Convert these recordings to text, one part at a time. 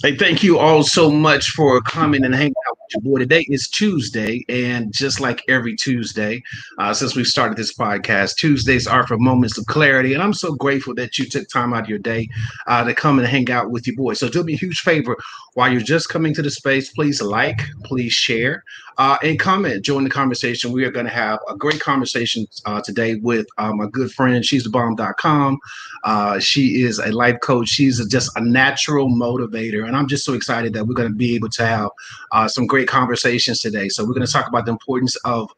Hey, thank you all so much for coming and hanging out with your boy. Today is Tuesday, and just like every Tuesday, since we started this podcast, Tuesdays are for moments of clarity. And I'm so grateful that you took time out of your day to come and hang out with your boy. So, do me a huge favor while you're just coming to the space, please like, please share, and comment. Join the conversation. We are going to have a great conversation today with my good friend, she's the bomb.com. She is a life coach. She's just a natural motivator. And I'm just so excited that we're going to be able to have some great conversations today. So, we're going to talk about the importance of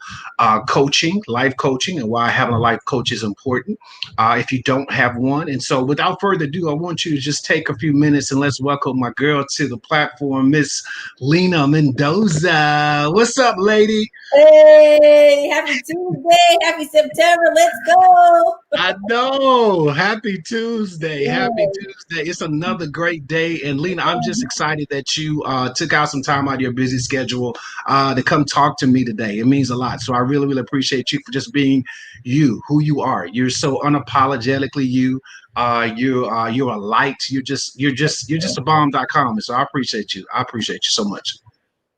coaching, life coaching, and why having a life coach is important if you don't have one. And so, without further ado, I want you to just take a few minutes and let's welcome my girl to the platform, Miss Lena Mendoza. What's up, lady? Hey, happy Tuesday, happy September. Let's go. I know. Happy Tuesday. Happy Tuesday. It's another great day. And Lena, I'm just excited that you took out some time out of your busy schedule to come talk to me today. It means a lot. So I really, really appreciate you for just being you, who you are. You're so unapologetically you. You're a light. You're just a bomb.com. And so I appreciate you. I appreciate you so much.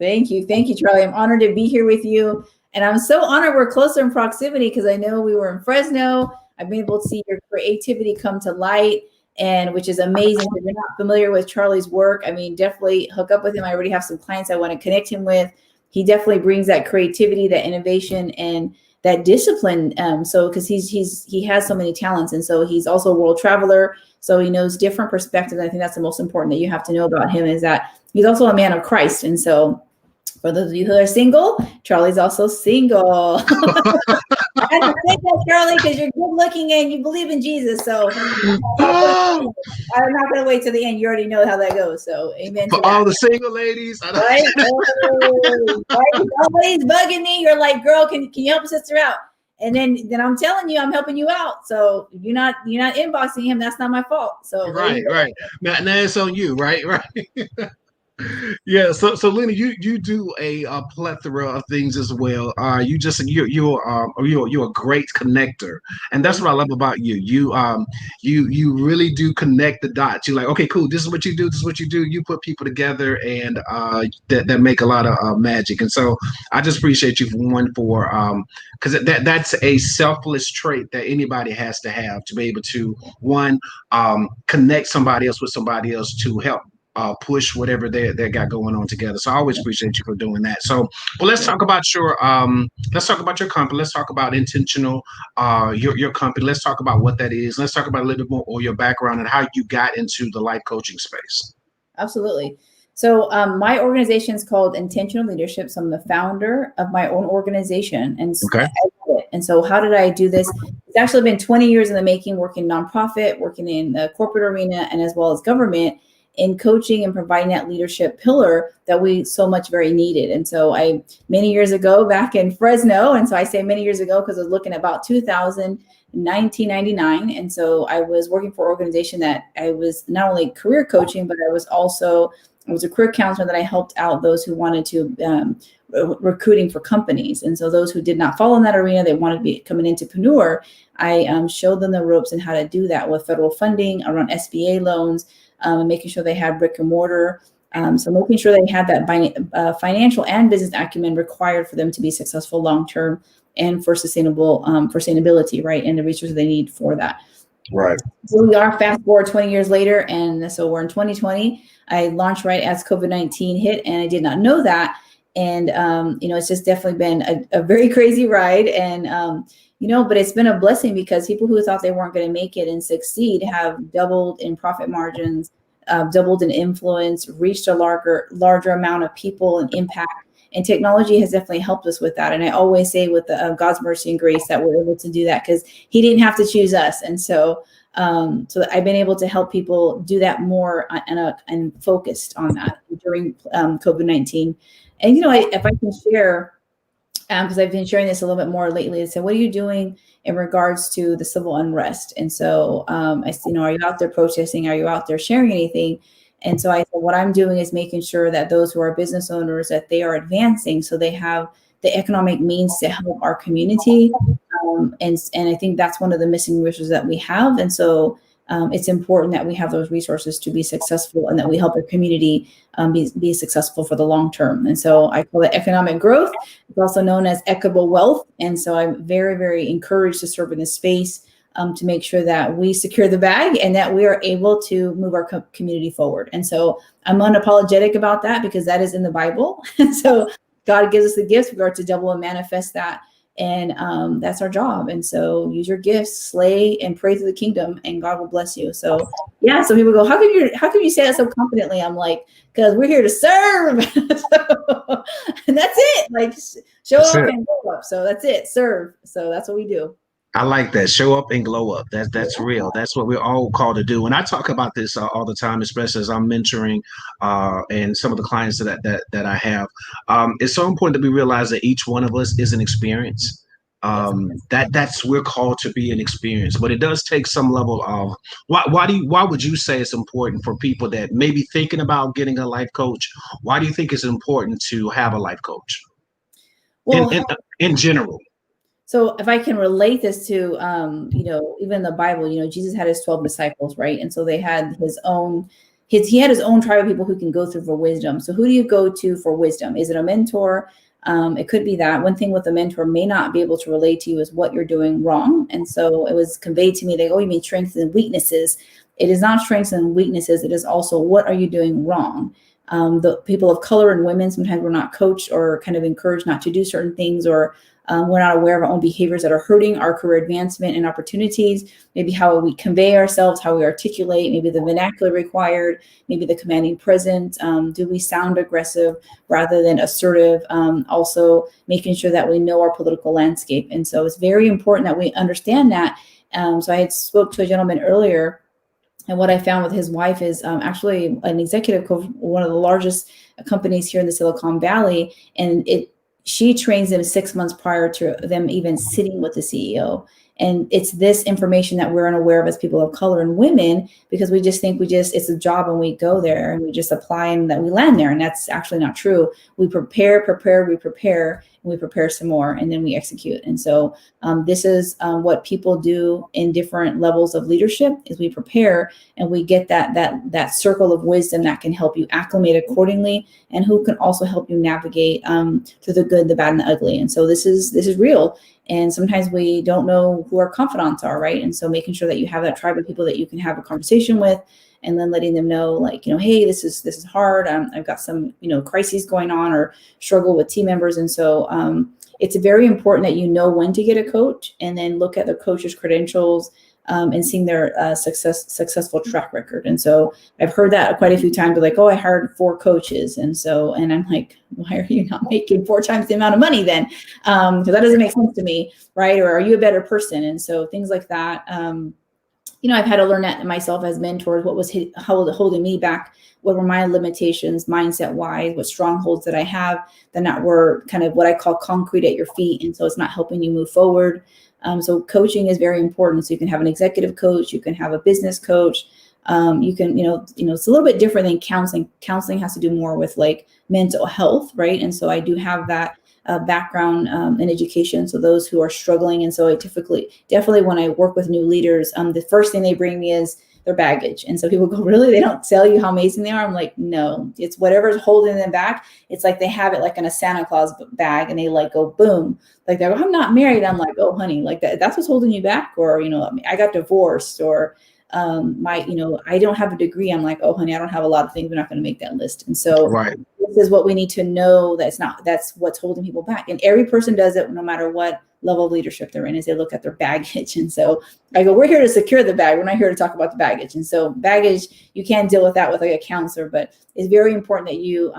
Thank you, Charlie. I'm honored to be here with you, and I'm so honored we're closer in proximity because I know we were in Fresno. I've been able to see your creativity come to light, and which is amazing. If you're not familiar with Charlie's work, I mean, definitely hook up with him. I already have some clients I want to connect him with. He definitely brings that creativity, that innovation, and that discipline. So because he has so many talents, and so he's also a world traveler. So he knows different perspectives. I think that's the most important that you have to know about him is that he's also a man of Christ, and so. For those of you who are single, Charlie's also single. I had to say that, Charlie, because you're good looking and you believe in Jesus. So I'm not going to wait till the end. You already know how that goes. So amen. For all the single ladies. Right? Always bugging me. You're like, girl, can you help a sister out? And then I'm telling you, I'm helping you out. So you're not inboxing him. That's not my fault. So right. Now it's on you, right? Yeah, so Lena, you do a plethora of things as well. You're a great connector, and that's what I love about you. You really do connect the dots. You're like, okay, cool. This is what you do. This is what you do. You put people together, and that make a lot of magic. And so I just appreciate you for because that's a selfless trait that anybody has to have to be able to connect somebody else with somebody else to help push whatever they got going on together. So I always appreciate you for doing that. So, well, let's talk about your company. Let's talk about intentional your company. Let's talk about what that is. Let's talk about a little bit more or your background and how you got into the life coaching space. Absolutely. So my organization is called Intentional Leadership. So I'm the founder of my own organization, and okay. And so how did I do this? It's actually been 20 years in the making, working nonprofit, working in the corporate arena, and as well as government, in coaching and providing that leadership pillar that we so much very needed. And so many years ago back in Fresno, and so I say many years ago because I was looking at about 1999. And so I was working for an organization that I was not only career coaching, but I was a career counselor that I helped out those who wanted to recruiting for companies. And so those who did not fall in that arena, they wanted to be coming into entrepreneur. I showed them the ropes and how to do that with federal funding around SBA loans, and making sure they had brick and mortar. So making sure they had that financial and business acumen required for them to be successful long-term and for sustainability, right? And the resources they need for that. Right. So we are fast forward 20 years later. And so we're in 2020. I launched right as COVID-19 hit, and I did not know that. And, it's just definitely been a very crazy ride. And, but it's been a blessing because people who thought they weren't going to make it and succeed have doubled in profit margins, doubled in influence, reached a larger amount of people and impact. And technology has definitely helped us with that. And I always say with God's mercy and grace that we're able to do that because he didn't have to choose us. And so I've been able to help people do that more and focused on that during COVID-19. And, if I can share, because I've been sharing this a little bit more lately, so what are you doing in regards to the civil unrest? And so I said, are you out there protesting? Are you out there sharing anything? And so I said, what I'm doing is making sure that those who are business owners, that they are advancing so they have the economic means to help our community. And I think that's one of the missing resources that we have. And so it's important that we have those resources to be successful and that we help our community be successful for the long term. And so I call it economic growth. It's also known as equitable wealth. And so I'm very, very encouraged to serve in this space to make sure that we secure the bag and that we are able to move our community forward. And so I'm unapologetic about that because that is in the Bible. And so God gives us the gifts. We are to double and manifest that. And that's our job. And so use your gifts, slay and pray to the kingdom, and God will bless you. So yeah, so people go, how can you say that so confidently? I'm like, because we're here to serve. And that's it. Like show up and glow up. So that's it. Serve. So that's what we do. I like that. Show up and glow up. That's real. That's what we're all called to do. And I talk about this all the time, especially as I'm mentoring and some of the clients that I have. It's so important that we realize that each one of us is an experience. That's we're called to be an experience, but it does take some level of why would you say it's important for people that may be thinking about getting a life coach? Why do you think it's important to have a life coach? Well, in general. So if I can relate this to, even the Bible, Jesus had his 12 disciples, right? And so they had he had his own tribe of people who can go through for wisdom. So who do you go to for wisdom? Is it a mentor? It could be that. One thing with a mentor may not be able to relate to you is what you're doing wrong. And so it was conveyed to me, they go, you mean strengths and weaknesses. It is not strengths and weaknesses. It is also, what are you doing wrong? The people of color and women, sometimes we're not coached or kind of encouraged not to do certain things, or we're not aware of our own behaviors that are hurting our career advancement and opportunities, maybe how we convey ourselves, how we articulate, maybe the vernacular required, maybe the commanding presence. Do we sound aggressive rather than assertive? Also making sure that we know our political landscape. And so it's very important that we understand that. So I had spoke to a gentleman earlier, and what I found with his wife is actually an executive coach, one of the largest companies here in the Silicon Valley. And she trains them 6 months prior to them even sitting with the CEO. And it's this information that we're unaware of as people of color and women, because we just think it's a job and we go there and we just apply and that we land there. And that's actually not true. We prepare, we prepare, and we prepare some more, and then we execute. And so this is what people do in different levels of leadership is we prepare and we get that circle of wisdom that can help you acclimate accordingly, and who can also help you navigate through the good, the bad, and the ugly. And so this is real. And sometimes we don't know who our confidants are, right? And so making sure that you have that tribe of people that you can have a conversation with, and then letting them know, like, hey, this is hard. I've got some, crises going on or struggle with team members. And so it's very important that you know when to get a coach, and then look at the coach's credentials and seeing their successful track record. And so I've heard that quite a few times, like, oh, I hired 4 coaches. And I'm like, why are you not making 4 times the amount of money then? Because that doesn't make sense to me, right? Or are you a better person? And so things like that. I've had to learn that myself as mentors, what was holding me back, what were my limitations, mindset-wise, what strongholds that I have that not were kind of what I call concrete at your feet. And so it's not helping you move forward. So coaching is very important. So you can have an executive coach, you can have a business coach. You can, it's a little bit different than counseling. Counseling has to do more with like mental health, right? And so I do have that background in education. So those who are struggling. And so I definitely when I work with new leaders, the first thing they bring me is their baggage. And so people go, really? They don't tell you how amazing they are? I'm like, no, it's whatever's holding them back. It's like they have it like in a Santa Claus bag, and they like go boom. Like they go, I'm not married. I'm like, oh honey, like that's what's holding you back. Or, I got divorced, or I don't have a degree. I'm like, oh honey, I don't have a lot of things. We're not going to make that list. And so right. This is what we need to know. That's what's holding people back. And every person does it no matter what level of leadership they're in, as they look at their baggage. And so I go, we're here to secure the bag. We're not here to talk about the baggage. And so baggage, you can't deal with that with like a counselor, but it's very important that you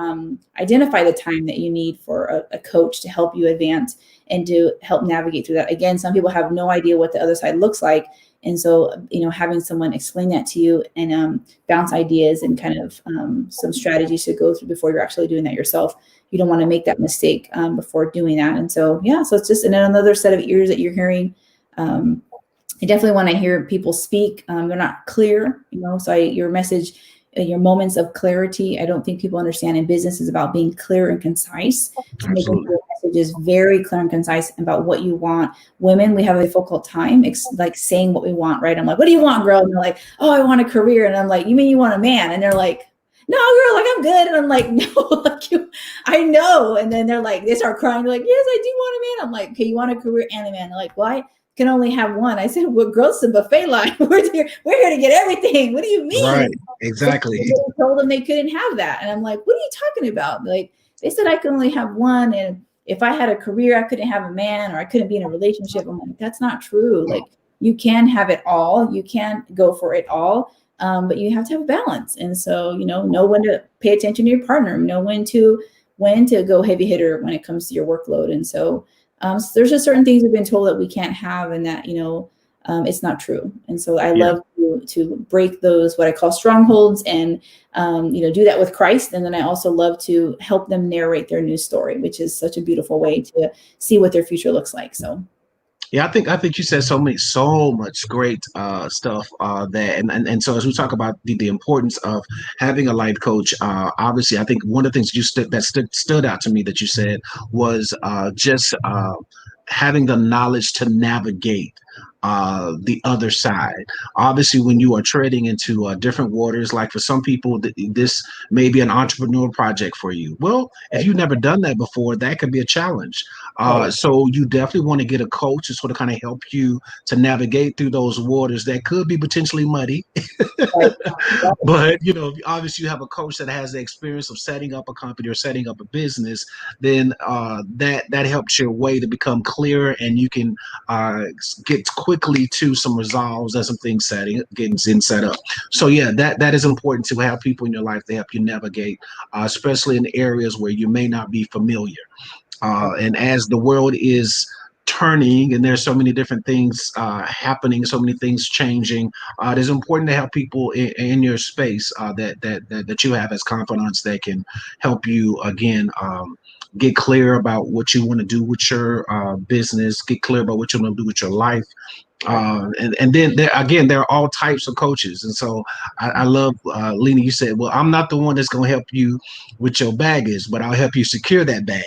identify the time that you need for a coach to help you advance and to help navigate through that. Again, some people have no idea what the other side looks like. And so, having someone explain that to you and bounce ideas and kind of some strategies to go through before you're actually doing that yourself. You don't want to make that mistake before doing that. And so, so it's just another set of ears that you're hearing. I definitely want to hear people speak. They're not clear, so your message, your moments of clarity. I don't think people understand in business is about being clear and concise, making sure your message is very clear and concise about what you want. Women, we have a difficult time like saying what we want, right? I'm like, what do you want, girl? And they're like, oh, I want a career. And I'm like, you mean you want a man? And they're like, no, girl, like I'm good. And I'm like, no, like I know. And then they're like, they start crying. They're like, yes, I do want a man. I'm like, okay, you want a career and a man? They're like, why? Can only have one. I said, well, girls, the buffet line. We're here to get everything. What do you mean? Right, exactly. So I told them they couldn't have that. And I'm like, what are you talking about? Like, they said I could only have one. And if I had a career, I couldn't have a man, or I couldn't be in a relationship. I'm like, that's not true. Like, you can have it all. You can go for it all. But you have to have a balance. And so, know when to pay attention to your partner, know when to go heavy hitter when it comes to your workload. And so, so there's just certain things we've been told that we can't have, and that, it's not true. And so I love to break those, what I call strongholds, and, do that with Christ. And then I also love to help them narrate their new story, which is such a beautiful way to see what their future looks like. So. Yeah, I think you said so much great stuff there, and so as we talk about the importance of having a life coach, obviously I think one of the things stood out to me that you said was just having the knowledge to navigate the other side. Obviously, when you are treading into different waters, like for some people, this may be an entrepreneur project for you. Well, if you've never done that before, that could be a challenge. So you definitely want to get a coach to sort of kind of help you to navigate through those waters that could be potentially muddy. But, obviously you have a coach that has the experience of setting up a company or setting up a business, then that helps your way to become clearer, and you can get quickly to some resolves and some things set up. So yeah, that is important to have people in your life to help you navigate, especially in areas where you may not be familiar. And as the world is turning and there's so many different things happening, so many things changing, it is important to have people in your space that you have as confidants that can help you again get clear about what you want to do with your business, get clear about what you want to do with your life. And then there are all types of coaches. And so I love, Lena, you said, well, I'm not the one that's going to help you with your baggage, but I'll help you secure that bag.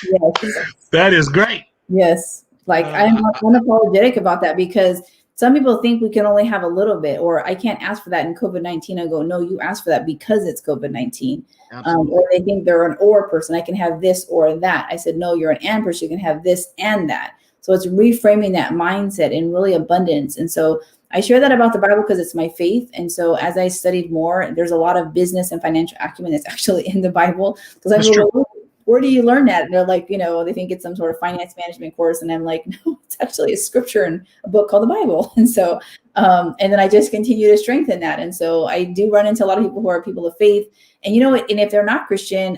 Yes. That is great. Yes. Like I'm unapologetic about that, because some people think we can only have a little bit, or I can't ask for that in COVID-19. I go, no, you ask for that because it's COVID-19. Or they think they're an or person. I can have this or that. I said, no, you're an and person. You can have this and that. So it's reframing that mindset in really abundance. And so I share that about the Bible because it's my faith. And so as I studied more, there's a lot of business and financial acumen that's actually in the Bible. Because I go, where do you learn that? And they're like, they think it's some sort of finance management course. And I'm like, no, it's actually a scripture and a book called the Bible. And so, and then I just continue to strengthen that. And so I do run into a lot of people who are people of faith. And and if they're not Christian,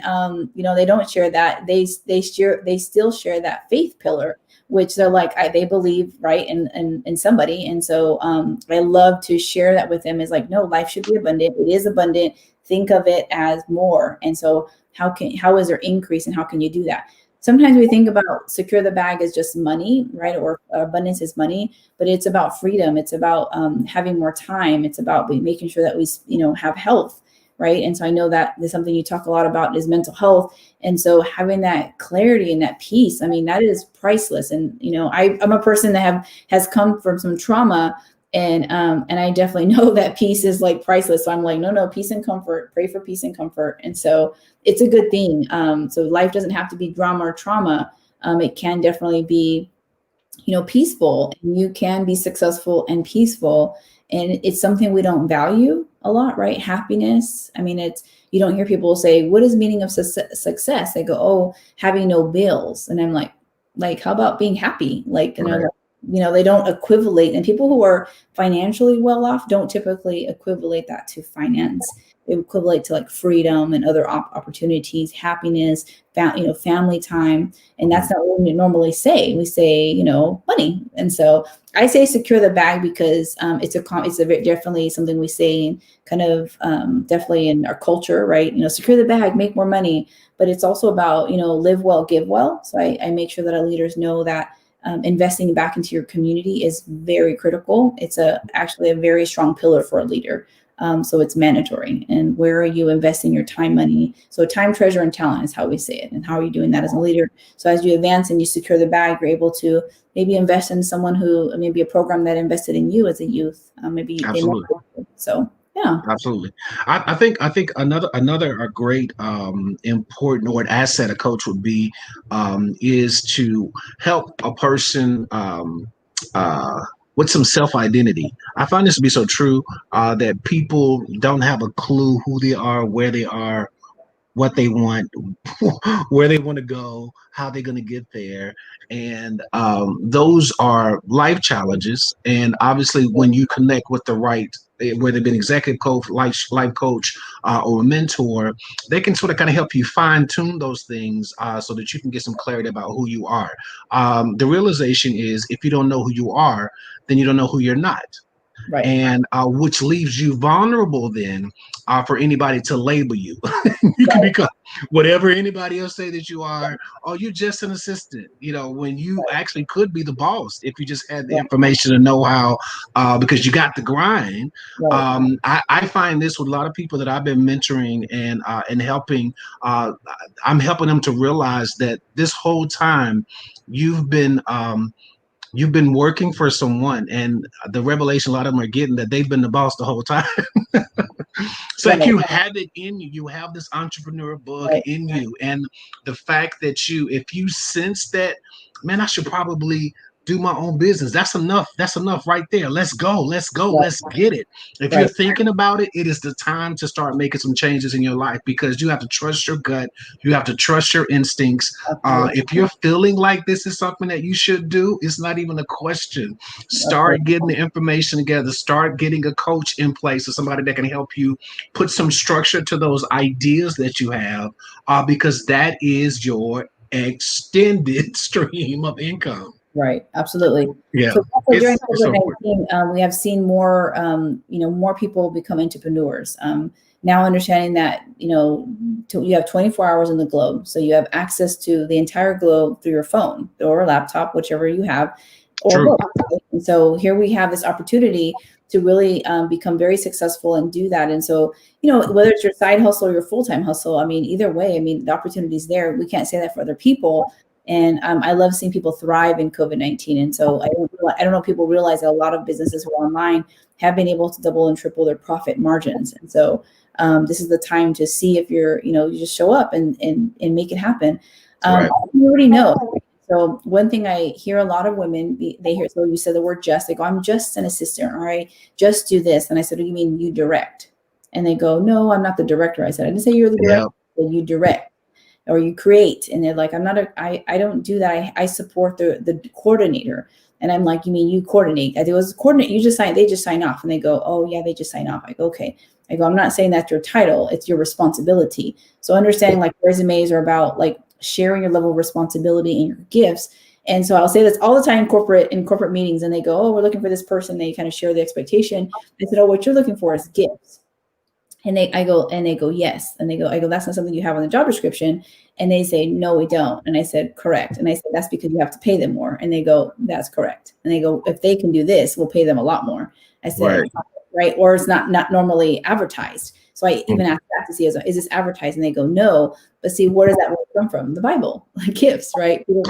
they don't share that. They still share that faith pillar, which they're like, they believe, right, in somebody. And so I love to share that with them. Is like, no, life should be abundant. It is abundant. Think of it as more. And so how is there increase, and how can you do that? Sometimes we think about secure the bag as just money, right? Or abundance is money, but it's about freedom. It's about having more time. It's about making sure that we, have health, right? And so I know that there's something you talk a lot about is mental health. And so having that clarity and that peace, I mean, that is priceless. And, I'm a person that has come from some trauma, and I definitely know that peace is like priceless. So I'm like, no, peace and comfort, pray for peace and comfort. And so it's a good thing. So life doesn't have to be drama or trauma. It can definitely be, peaceful, and you can be successful and peaceful. And it's something we don't value a lot, right? Happiness. I mean, you don't hear people say, what is meaning of success? They go, oh, having no bills. And I'm like, how about being happy? Like, right. They don't equivalate, and people who are financially well off don't typically equivalate that to finance. They equivalate to like freedom and other opportunities, happiness, family time. And that's not what we normally say. We say, money. And so I say secure the bag because it's definitely something we say in kind of definitely in our culture, right? Secure the bag, make more money. But it's also about, live well, give well. So I make sure that our leaders know that investing back into your community is very critical. It's actually a very strong pillar for a leader. So it's mandatory. And where are you investing your time, money? So time, treasure, and talent is how we say it. And how are you doing that as a leader? So as you advance and you secure the bag, you're able to maybe invest in someone who maybe a program that invested in you as a youth. Maybe Absolutely. So yeah, absolutely. I think another a great important or an asset a coach would be is to help a person uh, with some self identity. I find this to be so true that people don't have a clue who they are, where they are, what they want, where they want to go, how they're going to get there. And those are life challenges. And obviously, when you connect with the right, whether it be an executive coach, life coach, or a mentor, they can sort of kind of help you fine tune those things so that you can get some clarity about who you are. The realization is if you don't know who you are, then you don't know who you're not. right. And which leaves you vulnerable then for anybody to label you. You can become whatever anybody else say that you are, or you're just an assistant, when you actually could be the boss if you just had the information and know-how, because you got the grind. Right. I find this with a lot of people that I've been mentoring and helping. I'm helping them to realize that this whole time you've been working for someone, and the revelation a lot of them are getting that they've been the boss the whole time. So if you have it in you, you have this entrepreneur bug in you, and the fact that if you sense that, man, I should probably do my own business. That's enough. That's enough right there. Let's go. Let's get it. If you're thinking about it, it is the time to start making some changes in your life, because you have to trust your gut. You have to trust your instincts. If you're feeling like this is something that you should do, it's not even a question. Start getting the information together. Start getting a coach in place or somebody that can help you put some structure to those ideas that you have, because that is your extended stream of income. Right. Absolutely. Yeah. So during COVID-19, we have seen more, more people become entrepreneurs. Now understanding that, you have 24 hours in the globe. So you have access to the entire globe through your phone or laptop, whichever you have. And so here we have this opportunity to really become very successful and do that. And so, whether it's your side hustle or your full-time hustle, either way, the opportunity is there. We can't say that for other people. And I love seeing people thrive in COVID-19. And so I don't know if people realize that a lot of businesses who are online have been able to double and triple their profit margins. And so this is the time to see if you're, you just show up and make it happen. You already know. So one thing I hear a lot of women, they hear, so you said the word just, they go, I'm just an assistant, all right, just do this. And I said, what do you mean you direct? And they go, no, I'm not the director. I said, I didn't say you're the director, you direct. Or you create. And they're like, I don't do that. I support the coordinator. And I'm like, you mean you coordinate? I go, coordinate, they just sign off. And they go, oh yeah, they just sign off. I go, okay. I go, I'm not saying that's your title, it's your responsibility. So understanding like resumes are about like sharing your level of responsibility and your gifts. And so I'll say this all the time in corporate meetings, and they go, oh, we're looking for this person. They kind of share the expectation. I said, oh, what you're looking for is gifts. And they go, yes. And I go, that's not something you have on the job description. And they say, no, we don't. And I said, correct. And I said, that's because you have to pay them more. And they go, that's correct. And they go, if they can do this, we'll pay them a lot more. I said, right. Or it's not normally advertised. So I even asked that to see, is this advertised? And they go, no. But see, where does that word come from? The Bible, like gifts, right? People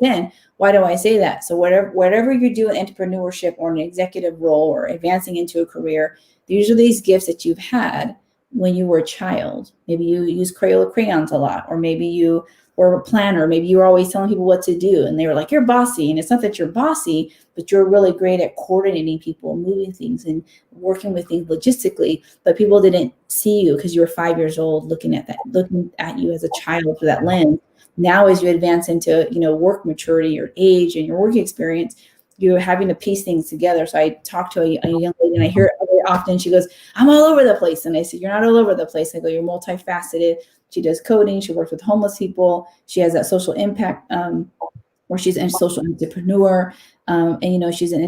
10. Why do I say that? So whatever you do in entrepreneurship or an executive role or advancing into a career, these are these gifts that you've had when you were a child. Maybe you use Crayola crayons a lot, or maybe you were a planner. Maybe you were always telling people what to do, and they were like, you're bossy. And it's not that you're bossy, but you're really great at coordinating people, moving things and working with things logistically. But people didn't see you because you were 5 years old looking at you as a child through that lens. Now, as you advance into, work maturity, your age and your work experience, you're having to piece things together. So I talked to a young lady, and I hear it very often. She goes, I'm all over the place. And I said, you're not all over the place. I go, you're multifaceted. She does coding. She works with homeless people. She has that social impact where she's a social entrepreneur. And, she's an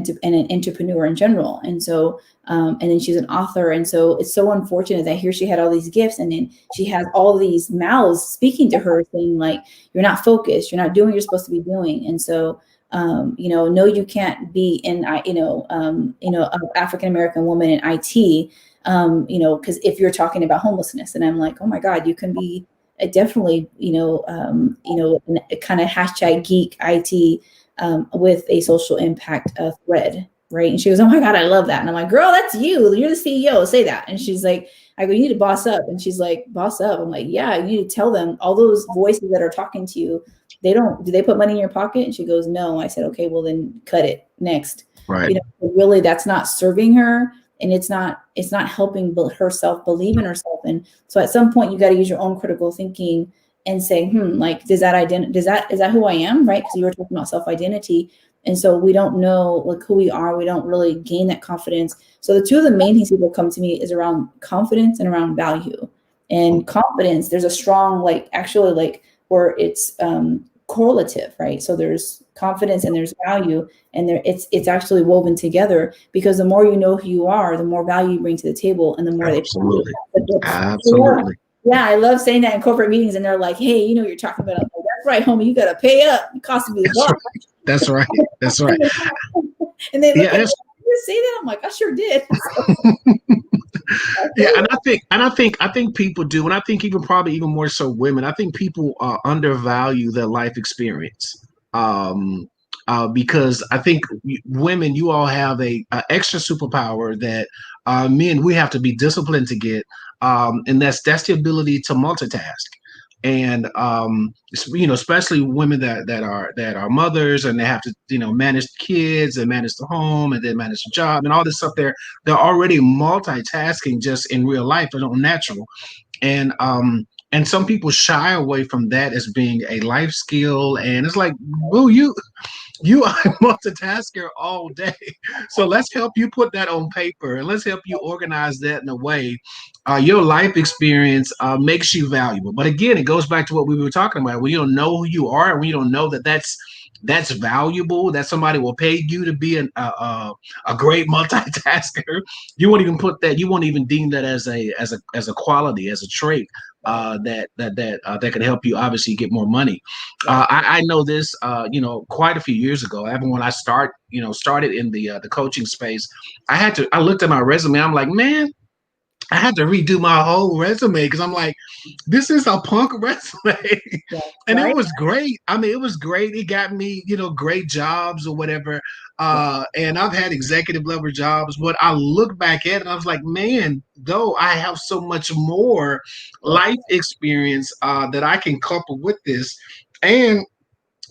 entrepreneur in general. And so, and then she's an author. And so it's so unfortunate that here she had all these gifts, and then she has all these mouths speaking to her saying like, you're not focused. You're not doing what you're supposed to be doing. And so, no, you can't be in, an African-American woman in IT because if you're talking about homelessness, and I'm like, oh my God, you can be definitely, kind of hashtag geek IT with a social impact thread. Right. And she goes, oh my God, I love that. And I'm like, girl, that's you. You're the CEO. Say that. And she's like, I go, you need to boss up. And she's like, boss up. I'm like, yeah, you need to tell them all those voices that are talking to you. Do they put money in your pocket? And she goes, no. I said, okay, well then cut it next. Right. Really that's not serving her. And it's not helping herself believe in herself. And so at some point you got to use your own critical thinking and say, like, is that who I am? Right. Because you were talking about self-identity. And so we don't know like who we are. We don't really gain that confidence. So the two of the main things people come to me is around confidence and around value. And confidence, there's a strong, where it's correlative, right? So there's confidence and there's value, and it's actually woven together, because the more you know who you are, the more value you bring to the table, and the more Absolutely. Absolutely. Yeah, I love saying that in corporate meetings, and they're like, "Hey, you're talking about it." Like, that's right, homie. You got to pay up. It costs to be the boss. That's right. That's right. And they look at me, you say that? I'm like, I sure did. Yeah, and I think people do, and I think probably even more so women. I think people undervalue their life experience, because I think women, you all have a extra superpower that men, we have to be disciplined to get, and that's the ability to multitask. And especially women that are mothers, and they have to manage the kids and manage the home and then manage the job and all this stuff. They're already multitasking just in real life and on natural, and some people shy away from that as being a life skill, and it's like, well, you are a multitasker all day, so let's help you put that on paper, and let's help you organize that in a way. Your life experience makes you valuable. But again, it goes back to what we were talking about. When you don't know who you are, and when you don't know that that's valuable, that somebody will pay you to be a great multitasker, you won't even put that. You won't even deem that as a quality, as a trait that can help you obviously get more money. I know this, quite a few years ago. Even when I started in the coaching space, I looked at my resume. I'm like, man, I had to redo my whole resume, because I'm like, this is a punk resume. And right? It was great. I mean, it was great. It got me, great jobs or whatever. And I've had executive level jobs. But I look back at it and I was like, man, though I have so much more life experience that I can couple with this. And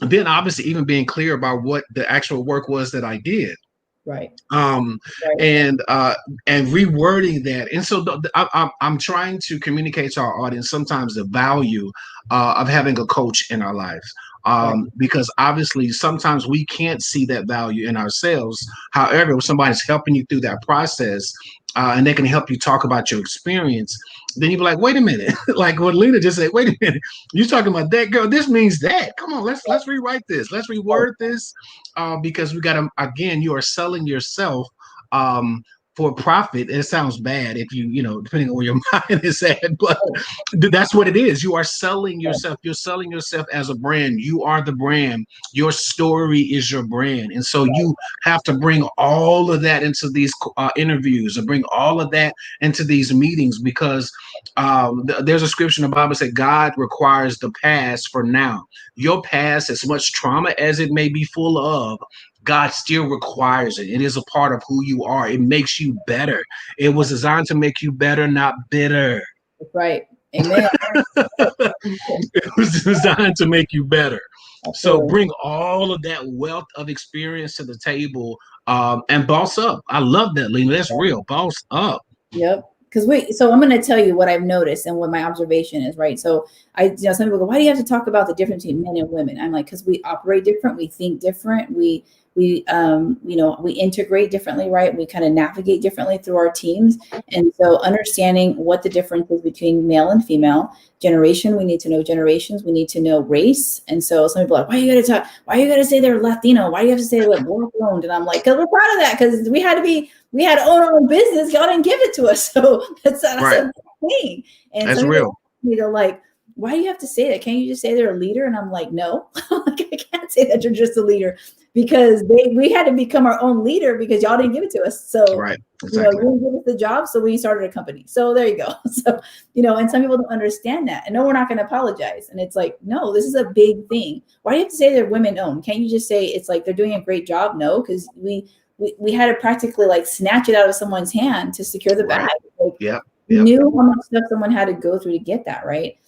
then obviously even being clear about what the actual work was that I did. Right. And rewording that. And so I'm trying to communicate to our audience sometimes the value of having a coach in our lives. Because obviously sometimes we can't see that value in ourselves. However, if somebody's helping you through that process, and they can help you talk about your experience, then you'll be like, wait a minute, like what Lena just said, wait a minute, you're talking about that, girl, this means that. Come on, let's rewrite this, let's reword this, because we got to, again, you are selling yourself for profit. It sounds bad if depending on where your mind is at, but that's what it is. You are selling yourself. You're selling yourself as a brand. You are the brand. Your story is your brand. And so you have to bring all of that into these interviews, and bring all of that into these meetings, because there's a scripture in the Bible that says God requires the past for now. Your past, as much trauma as it may be full of, God still requires it. It is a part of who you are. It makes you better. It was designed to make you better, not bitter. Right. Amen. It was designed to make you better. Absolutely. So bring all of that wealth of experience to the table, and boss up. I love that, Lena. That's real. Boss up. Yep. So I'm going to tell you what I've noticed and what my observation is, right? So some people go, why do you have to talk about the difference between men and women? I'm like, because we operate different, we think different, we integrate differently, right? We kind of navigate differently through our teams. And so understanding what the difference is between male and female, generation, we need to know generations, we need to know race. And so some people are like, why you got to say they're Latino? Why do you have to say they're black owned? And I'm like, because we're proud of that, because we had to own our own business. Y'all didn't give it to us. So that's right. A thing. And that's real. Like, why do you have to say that? Can't you just say they're a leader? And I'm like, no, like, I can't say that you're just a leader, because we had to become our own leader because y'all didn't give it to us. So Right. Exactly. You didn't give us the job, so we started a company. So there you go. So, and some people don't understand that. And no, we're not going to apologize. And it's like, no, this is a big thing. Why do you have to say they're women owned? Can't you just say it's like they're doing a great job? No, because we had to practically like snatch it out of someone's hand to secure the bag. Like, we knew how much stuff someone had to go through to get that, right?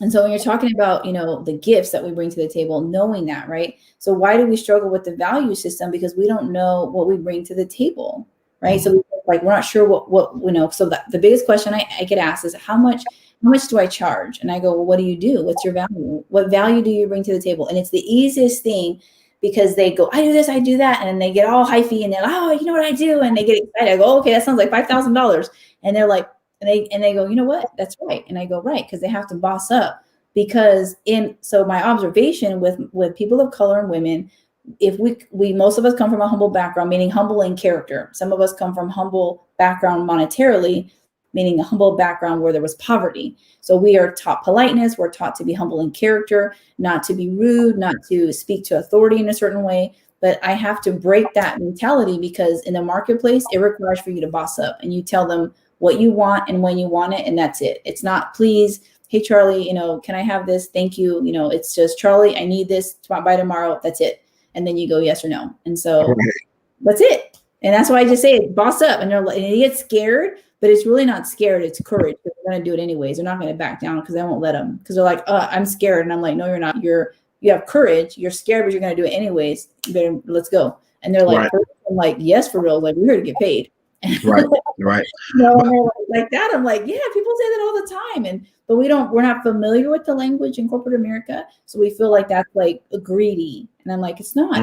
And so when you're talking about, the gifts that we bring to the table, knowing that, right? So why do we struggle with the value system? Because we don't know what we bring to the table, right? Mm-hmm. So we're not sure what So the biggest question I get asked is how much do I charge? And I go, well, what do you do? What's your value? What value do you bring to the table? And it's the easiest thing, because they go, I do this, I do that. And they get all hyphy and they're like, oh, you know what I do? And they get excited. I go, okay, that sounds like $5,000. And they're like, and they go, you know what? That's right. And I go, right, because they have to boss up. Because so my observation with people of color and women, if we most of us come from a humble background, meaning humble in character. Some of us come from humble background monetarily, meaning a humble background where there was poverty. So we are taught politeness. We're taught to be humble in character, not to be rude, not to speak to authority in a certain way. But I have to break that mentality, because in the marketplace, it requires for you to boss up and you tell them what you want and when you want it. And that's it. It's not, please, hey, Charlie, can I have this? Thank you. It's just, Charlie, I need this by tomorrow. That's it. And then you go yes or no. And so that's it. And that's why I just say it, boss up. And they get scared, but it's really not scared. It's courage. They're going to do it anyways. They're not going to back down, because I won't let them, because they're like, I'm scared. And I'm like, no, you're not. You have courage. You're scared, but you're going to do it anyways. You better, let's go. And they're like, I'm like, yes, for real. Like, we're here to get paid. Right. And they're like that. I'm like, yeah, people say that all the time. But we're not familiar with the language in corporate America. So we feel like that's like greedy. And I'm like, it's not.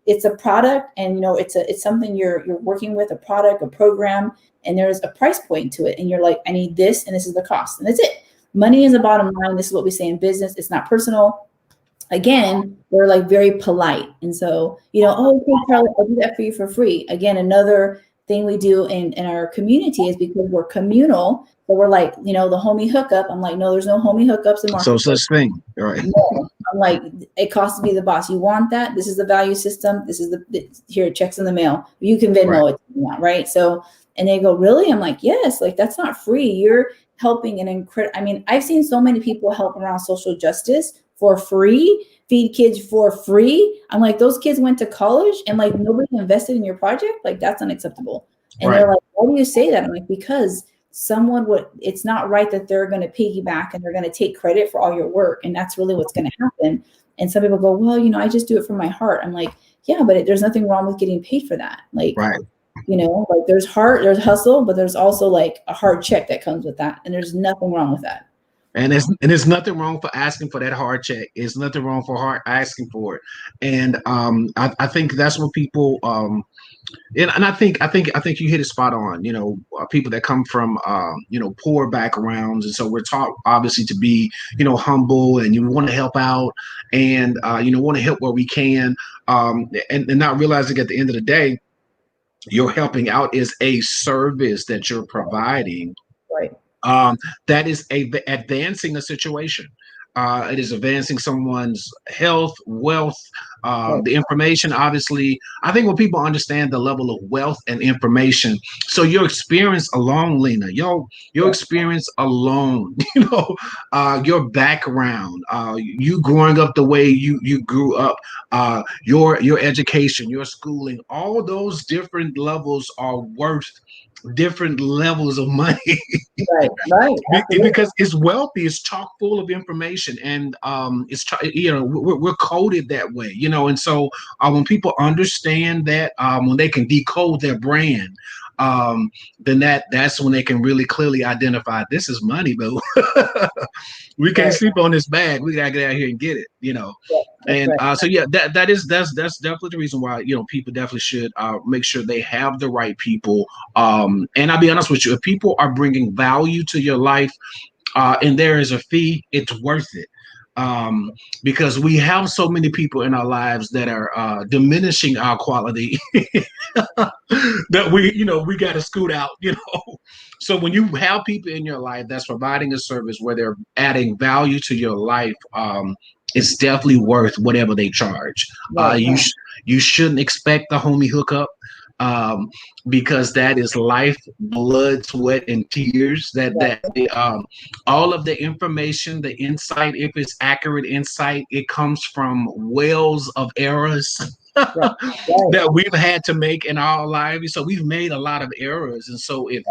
It's a product, and it's something you're working with, a product, a program, and there's a price point to it. And you're like, I need this, and this is the cost. And that's it. Money is the bottom line. This is what we say in business. It's not personal. Again, we're like very polite. And so, oh, okay, Charlie, I'll do that for you for free. Again, another thing we do in our community is because we're communal. So we're like, the homie hookup. I'm like, no, there's no homie hookups in marketing. So such thing. All right. No. I'm like, it costs to be the boss. You want that? This is the value system. This is here, checks in the mail. You can Venmo it if you want, right? So, and they go, really? I'm like, yes, like that's not free. You're helping an incredible. I mean, I've seen so many people help around social justice for free, feed kids for free. I'm like, those kids went to college and like nobody invested in your project. Like that's unacceptable. And they're like, why do you say that? I'm like, because it's not right that they're going to piggyback and they're going to take credit for all your work. And that's really what's going to happen. And some people go, well, I just do it from my heart. I'm like, yeah, but there's nothing wrong with getting paid for that. Like, like there's there's hustle, but there's also like a hard check that comes with that. And there's nothing wrong with that. And there's nothing wrong for asking for that hard check. There's nothing wrong for asking for it. And I think that's what people and I think you hit it spot on. People that come from poor backgrounds, and so we're taught obviously to be humble, and you want to help out, and want to help where we can, and not realizing at the end of the day, your helping out is a service that you're providing. Right. That is advancing a situation. It is advancing someone's health, wealth, the information. Obviously, I think when people understand the level of wealth and information, so your experience alone, Lena, your experience alone, your background, you growing up the way you grew up, your education, your schooling, all those different levels are worth different levels of money. right Because it's wealthy, it's chock full of information, and we're coded that way, and so when people understand that, when they can decode their brand, then that's when they can really clearly identify this is money, boo. We can't sleep on this bag. We gotta get out here and get it, And so that's definitely the reason why people definitely should make sure they have the right people. And I'll be honest with you, if people are bringing value to your life, and there is a fee, it's worth it. Because we have so many people in our lives that are diminishing our quality that we got to scoot out, So when you have people in your life that's providing a service where they're adding value to your life, it's definitely worth whatever they charge. Right. You shouldn't expect the homie hookup, um, because that is life, blood, sweat, and tears. All of the information, the insight, if it's accurate insight, it comes from wells of errors Right. Right. that we've had to make in our lives. So we've made a lot of errors, and so if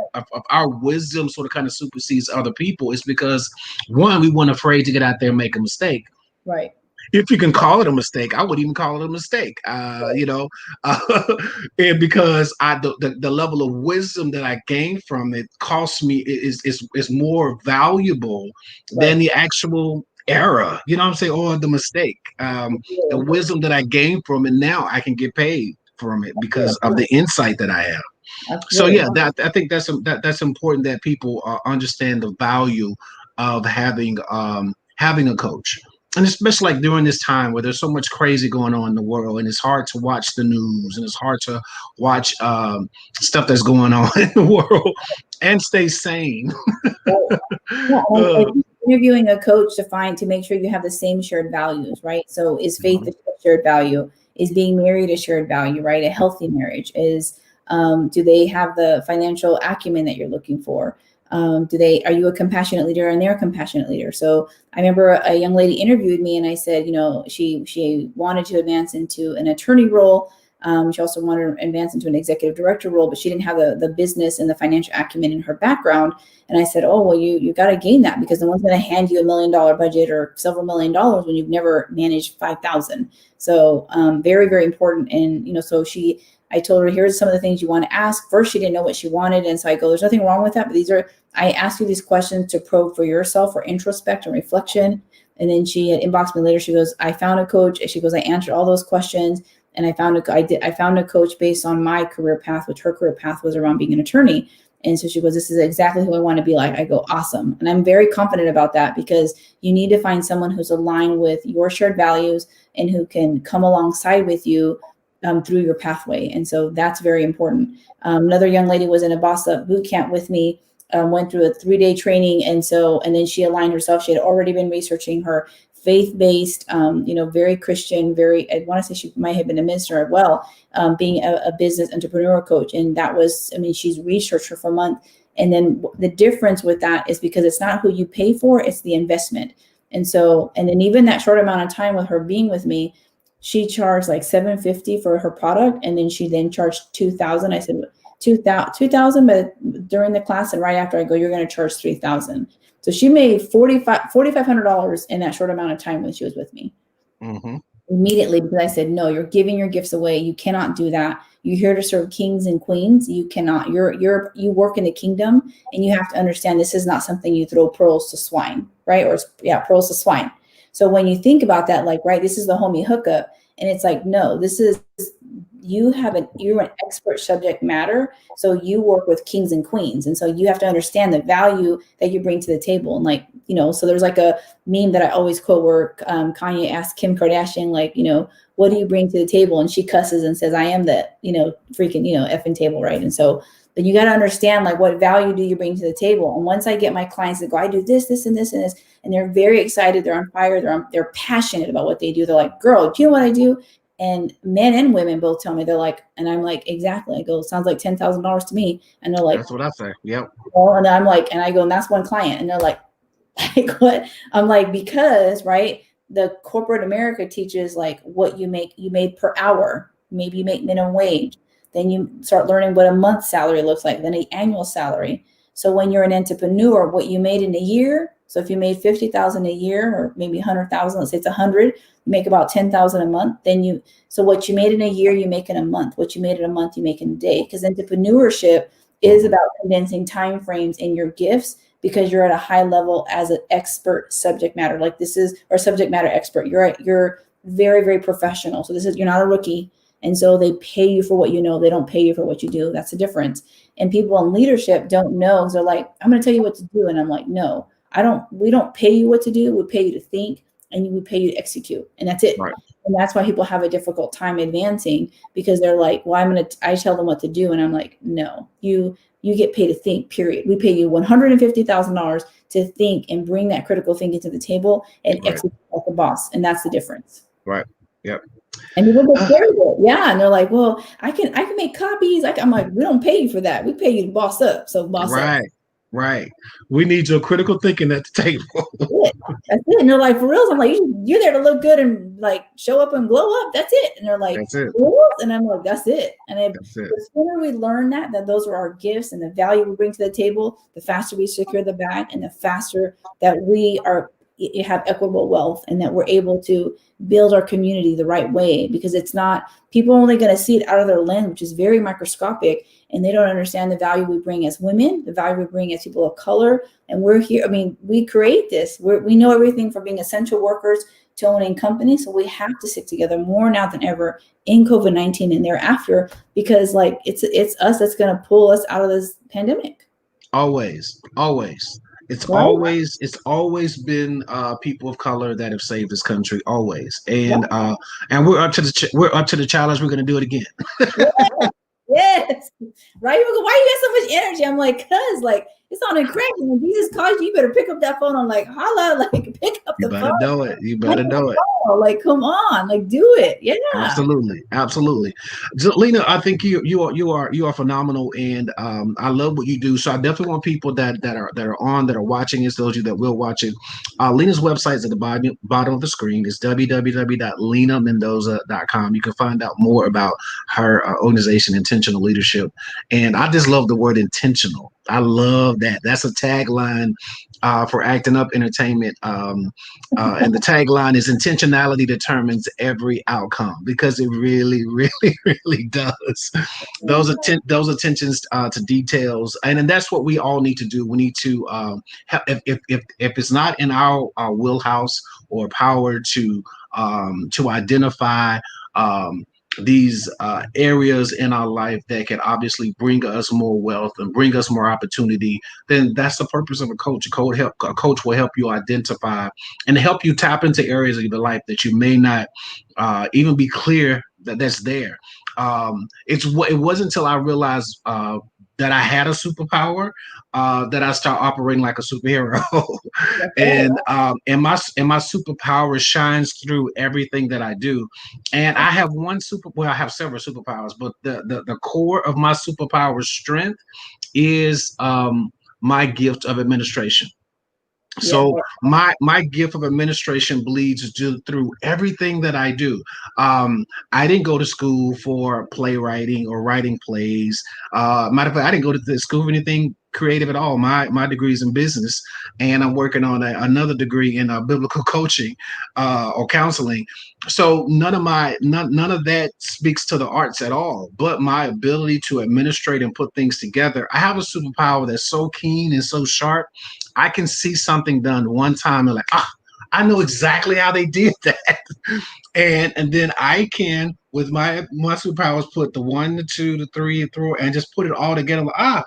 our wisdom sort of kind of supersedes other people, it's because one, we weren't afraid to get out there and make a mistake. Right. If you can call it a mistake, I would even call it a mistake. And because the level of wisdom that I gained from it cost me is more valuable than the actual error. You know what I'm saying, or the mistake. The wisdom that I gained from it, now I can get paid from it because of the insight that I have. So yeah, I think that's important that people understand the value of having a coach. And especially like during this time where there's so much crazy going on in the world, and it's hard to watch the news, and it's hard to watch stuff that's going on in the world and stay sane. Interviewing a coach to make sure you have the same shared values, right? So is faith a shared value? Is being married a shared value, right? A healthy marriage is, do they have the financial acumen that you're looking for? Are you a compassionate leader and they're a compassionate leader? So I remember a young lady interviewed me and I said, she wanted to advance into an attorney role. She also wanted to advance into an executive director role, but she didn't have the business and the financial acumen in her background. And I said, oh, well, you got to gain that, because no one's going to hand you $1 million budget or several $1 million when you've never managed 5,000. So very, very important. And, I told her, here's some of the things you want to ask. First, she didn't know what she wanted. And so I go, there's nothing wrong with that. But I asked you these questions to probe for yourself, for introspect and reflection. And then she inboxed me later. She goes, I found a coach. And she goes, I answered all those questions. And I found a coach based on my career path, which her career path was around being an attorney. And so she goes, this is exactly who I want to be like. I go, awesome. And I'm very confident about that, because you need to find someone who's aligned with your shared values and who can come alongside with you through your pathway. And so that's very important. Another young lady was in a Boss Up boot camp with me, went through a 3-day training. And then she aligned herself. She had already been researching her faith-based, very Christian, I want to say she might have been a minister as well, being a business entrepreneur coach. And she's researched her for a month. And then the difference with that is because it's not who you pay for, it's the investment. And then even that short amount of time with her being with me, she charged like $750 for her product. And then she charged $2,000. I said, $2,000, but during the class and right after I go, you're going to charge $3,000. So she made $4,500 in that short amount of time when she was with me. Mm-hmm. Immediately, because I said, no, you're giving your gifts away. You cannot do that. You're here to serve kings and queens. You cannot. You work in the kingdom, and you have to understand this is not something you throw pearls to swine, right? Pearls to swine. So when you think about that, this is the homie hookup, and it's like, no, you're an expert subject matter. So you work with kings and queens. And so you have to understand the value that you bring to the table. And so there's like a meme that I always quote where Kanye asked Kim Kardashian, what do you bring to the table? And she cusses and says, I am the, freaking, effing table. Right. And so, but you got to understand, what value do you bring to the table? And once I get my clients to go, I do this, this, and this, and this, and they're very excited. They're on fire. They're passionate about what they do. They're like, girl, do you know what I do? And men and women both tell me, they're like, and I'm like, exactly. I go, sounds like $10,000 to me. And they're like, that's what I say. Yep. Well, and I'm like, and I go, and that's one client. And they're like what? I'm like, because, right, the corporate America teaches what you made per hour. Maybe you make minimum wage. Then you start learning what a month's salary looks like, then an annual salary. So when you're an entrepreneur, what you made in a year. So if you made 50,000 a year, or maybe 100,000, let's say it's 100, you make about 10,000 a month. So what you made in a year, you make in a month. What you made in a month, you make in a day. Because entrepreneurship is about condensing time frames in your gifts, because you're at a high level as an expert subject matter. Or subject matter expert. You're very, very professional. So you're not a rookie. And so they pay you for what you know. They don't pay you for what you do. That's the difference. And people in leadership don't know. They're like, I'm going to tell you what to do. And I'm like, no, we don't pay you what to do. We pay you to think, and we pay you to execute. And that's it. Right. And that's why people have a difficult time advancing, because they're like, well, I tell them what to do. And I'm like, no, you you get paid to think, period. We pay you $150,000 to think and bring that critical thinking to the table and execute like the boss. And that's the difference. Right. Yep. And people get scared of it. Yeah. And they're like, well, I can make copies. I'm like, we don't pay you for that. We pay you to boss up. So boss up. Right. We need your critical thinking at the table. That's it. And they're like, for real? I'm like, you're there to look good and like show up and glow up. That's it. And they're like, that's it. And I'm like, that's it. And the sooner we learn that those are our gifts and the value we bring to the table, the faster we secure the bag and the faster that we have equitable wealth and that we're able to build our community the right way, because it's not, people are only going to see it out of their lens, which is very microscopic, and they don't understand the value we bring as women, the value we bring as people of color. And we're here. I mean, we create this. We know everything from being essential workers to owning companies. So we have to stick together more now than ever in COVID-19 and thereafter, because like it's us that's going to pull us out of this pandemic. Always. It's always been people of color that have saved this country, always. And we're up to the challenge. We're going to do it again. Yes. Right. You go, why you got so much energy? I'm like, cause like it's on a crack. When Jesus calls you, you better pick up that phone. I'm like, holla, like pick up the phone. You better do it. Like, come on, like do it. Yeah. Absolutely. Lena, I think you are phenomenal, and I love what you do. So I definitely want people that are watching this, those of you that will watch it. Lena's website is at the bottom of the screen. It's www.lenamendoza.com. You can find out more about her organization, Intentional Leadership. And I just love the word intentional. I love that. That's a tagline for Acting Up Entertainment. And the tagline is intentionality determines every outcome, because it really, really, really does. Those attentions to details. And that's what we all need to do. We need to, if it's not in our wheelhouse or power to identify these areas in our life that can obviously bring us more wealth and bring us more opportunity, then that's the purpose of a coach. A coach will help you identify and help you tap into areas of your life that you may not even be clear that's there. It wasn't until I realized that I had a superpower that I start operating like a superhero. and my superpower shines through everything that I do. And I have I have several superpowers, but the core of my superpower strength is my gift of administration. So my gift of administration bleeds through everything that I do. I didn't go to school for playwriting or writing plays. Matter of fact, I didn't go to the school for anything creative at all. My degree is in business, and I'm working on another degree in biblical coaching or counseling. So none of that speaks to the arts at all, but my ability to administrate and put things together. I have a superpower that's so keen and so sharp. I can see something done one time and I know exactly how they did that. and then I can, with my superpowers, put the 1, the 2, the 3, the 4, and just put it all together.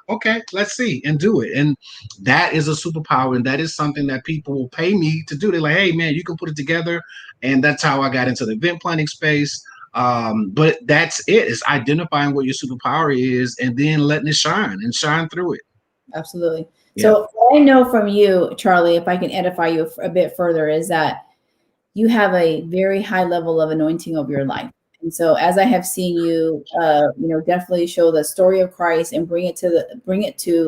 Okay, let's see, and do it. And that is a superpower, and that is something that people will pay me to do. They're like, hey man, you can put it together. And that's how I got into the event planning space. But that's it. It's identifying what your superpower is and then letting it shine through it. Absolutely. So I know from you, Charlie, if I can edify you a bit further, is that you have a very high level of anointing over your life. And so as I have seen you, definitely show the story of Christ and bring it to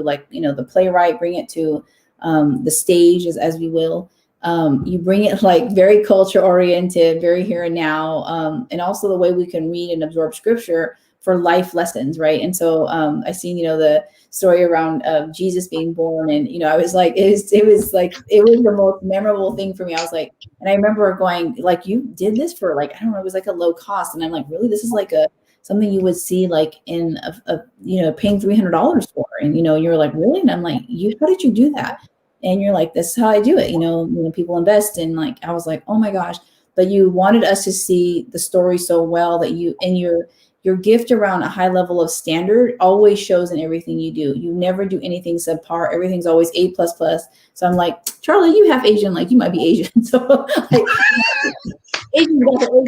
like, the playwright, bring it to the stage as we will. You bring it like very culture oriented, very here and now, and also the way we can read and absorb scripture for life lessons, right? And so I seen, the story around Jesus being born, and I was like, it was the most memorable thing for me. I was like, and I remember going, like, you did this for like, I don't know, it was like a low cost, and I'm like, really, this is like something you would see like in paying $300 for, and you're like, really? And I'm like, how did you do that? And you're like, this is how I do it. People invest, and like, I was like, oh my gosh. But you wanted us to see the story so well that your gift around a high level of standard always shows in everything you do. You never do anything subpar. Everything's always A++. So I'm like, Charlie, you half Asian, like you might be Asian. So like, Asian got the A++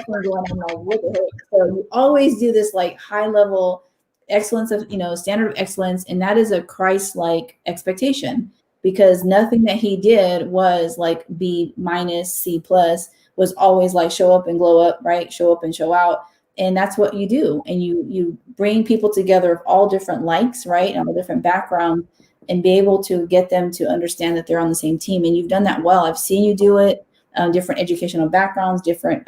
one going. I'm like, what the heck? So you always do this like high level excellence of, standard of excellence. And that is a Christ-like expectation, because nothing that he did was like B minus, C plus, was always like show up and glow up, right? Show up and show out. And that's what you do. And you bring people together of all different likes, right? And all different backgrounds, and be able to get them to understand that they're on the same team. And you've done that well. I've seen you do it, different educational backgrounds, different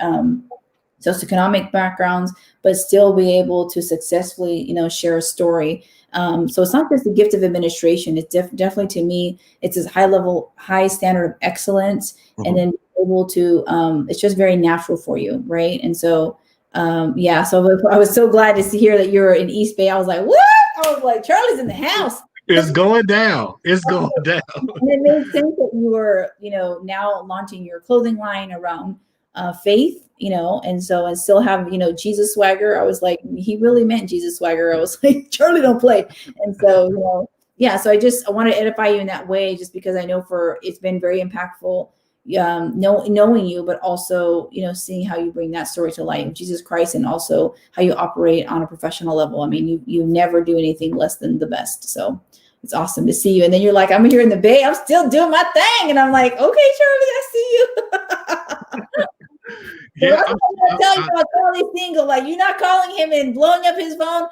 socioeconomic backgrounds, but still be able to successfully, share a story. So it's not just the gift of administration. It's definitely, to me, it's this high standard of excellence. Mm-hmm. And then able to, it's just very natural for you. Right. And so, so I was so glad to hear that you're in East Bay. I was like, what? I was like, Charlie's in the house. It's going down. It's going down. And it made sense that you were, now launching your clothing line around faith, and still have, Jesus swagger. I was like, he really meant Jesus swagger. I was like, Charlie don't play. And so, so I want to edify you in that way, just because I know it's been very impactful, knowing you, but also, seeing how you bring that story to light of Jesus Christ, and also how you operate on a professional level. I mean, you never do anything less than the best. So it's awesome to see you. And then you're like, I'm here in the Bay, I'm still doing my thing. And I'm like, okay, Charlie, I see you. Yeah, I'm tell you about Charlie single. Like, you're not calling him and blowing up his phone.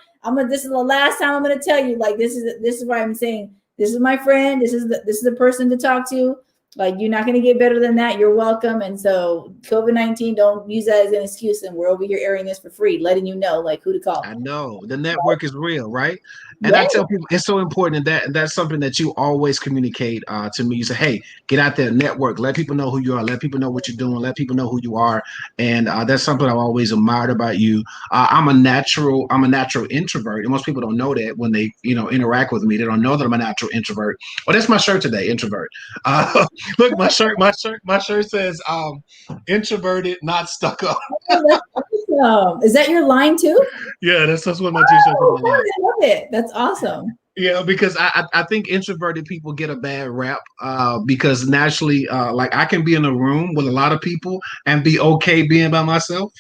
This is the last time I'm gonna tell you. Like, this is why I'm saying, this is my friend. This is the person to talk to. Like, you're not going to get better than that. You're welcome. And so COVID-19, don't use that as an excuse. And we're over here airing this for free, letting you know, like, who to call. I know the network is real, right? And I tell people it's so important, and that's something that you always communicate to me. You say, hey, get out there, network, let people know who you are, let people know what you're doing, let people know who you are. And that's something I've always admired about you. I'm a natural introvert. And most people don't know that when they, interact with me. They don't know that I'm a natural introvert. Well, that's my shirt today, introvert. Look, my shirt says introverted, not stuck up. Is that your line too? Yeah, that's what my t-shirt is. I love it. That's awesome. Yeah, because I think introverted people get a bad rap because naturally, like, I can be in a room with a lot of people and be okay being by myself.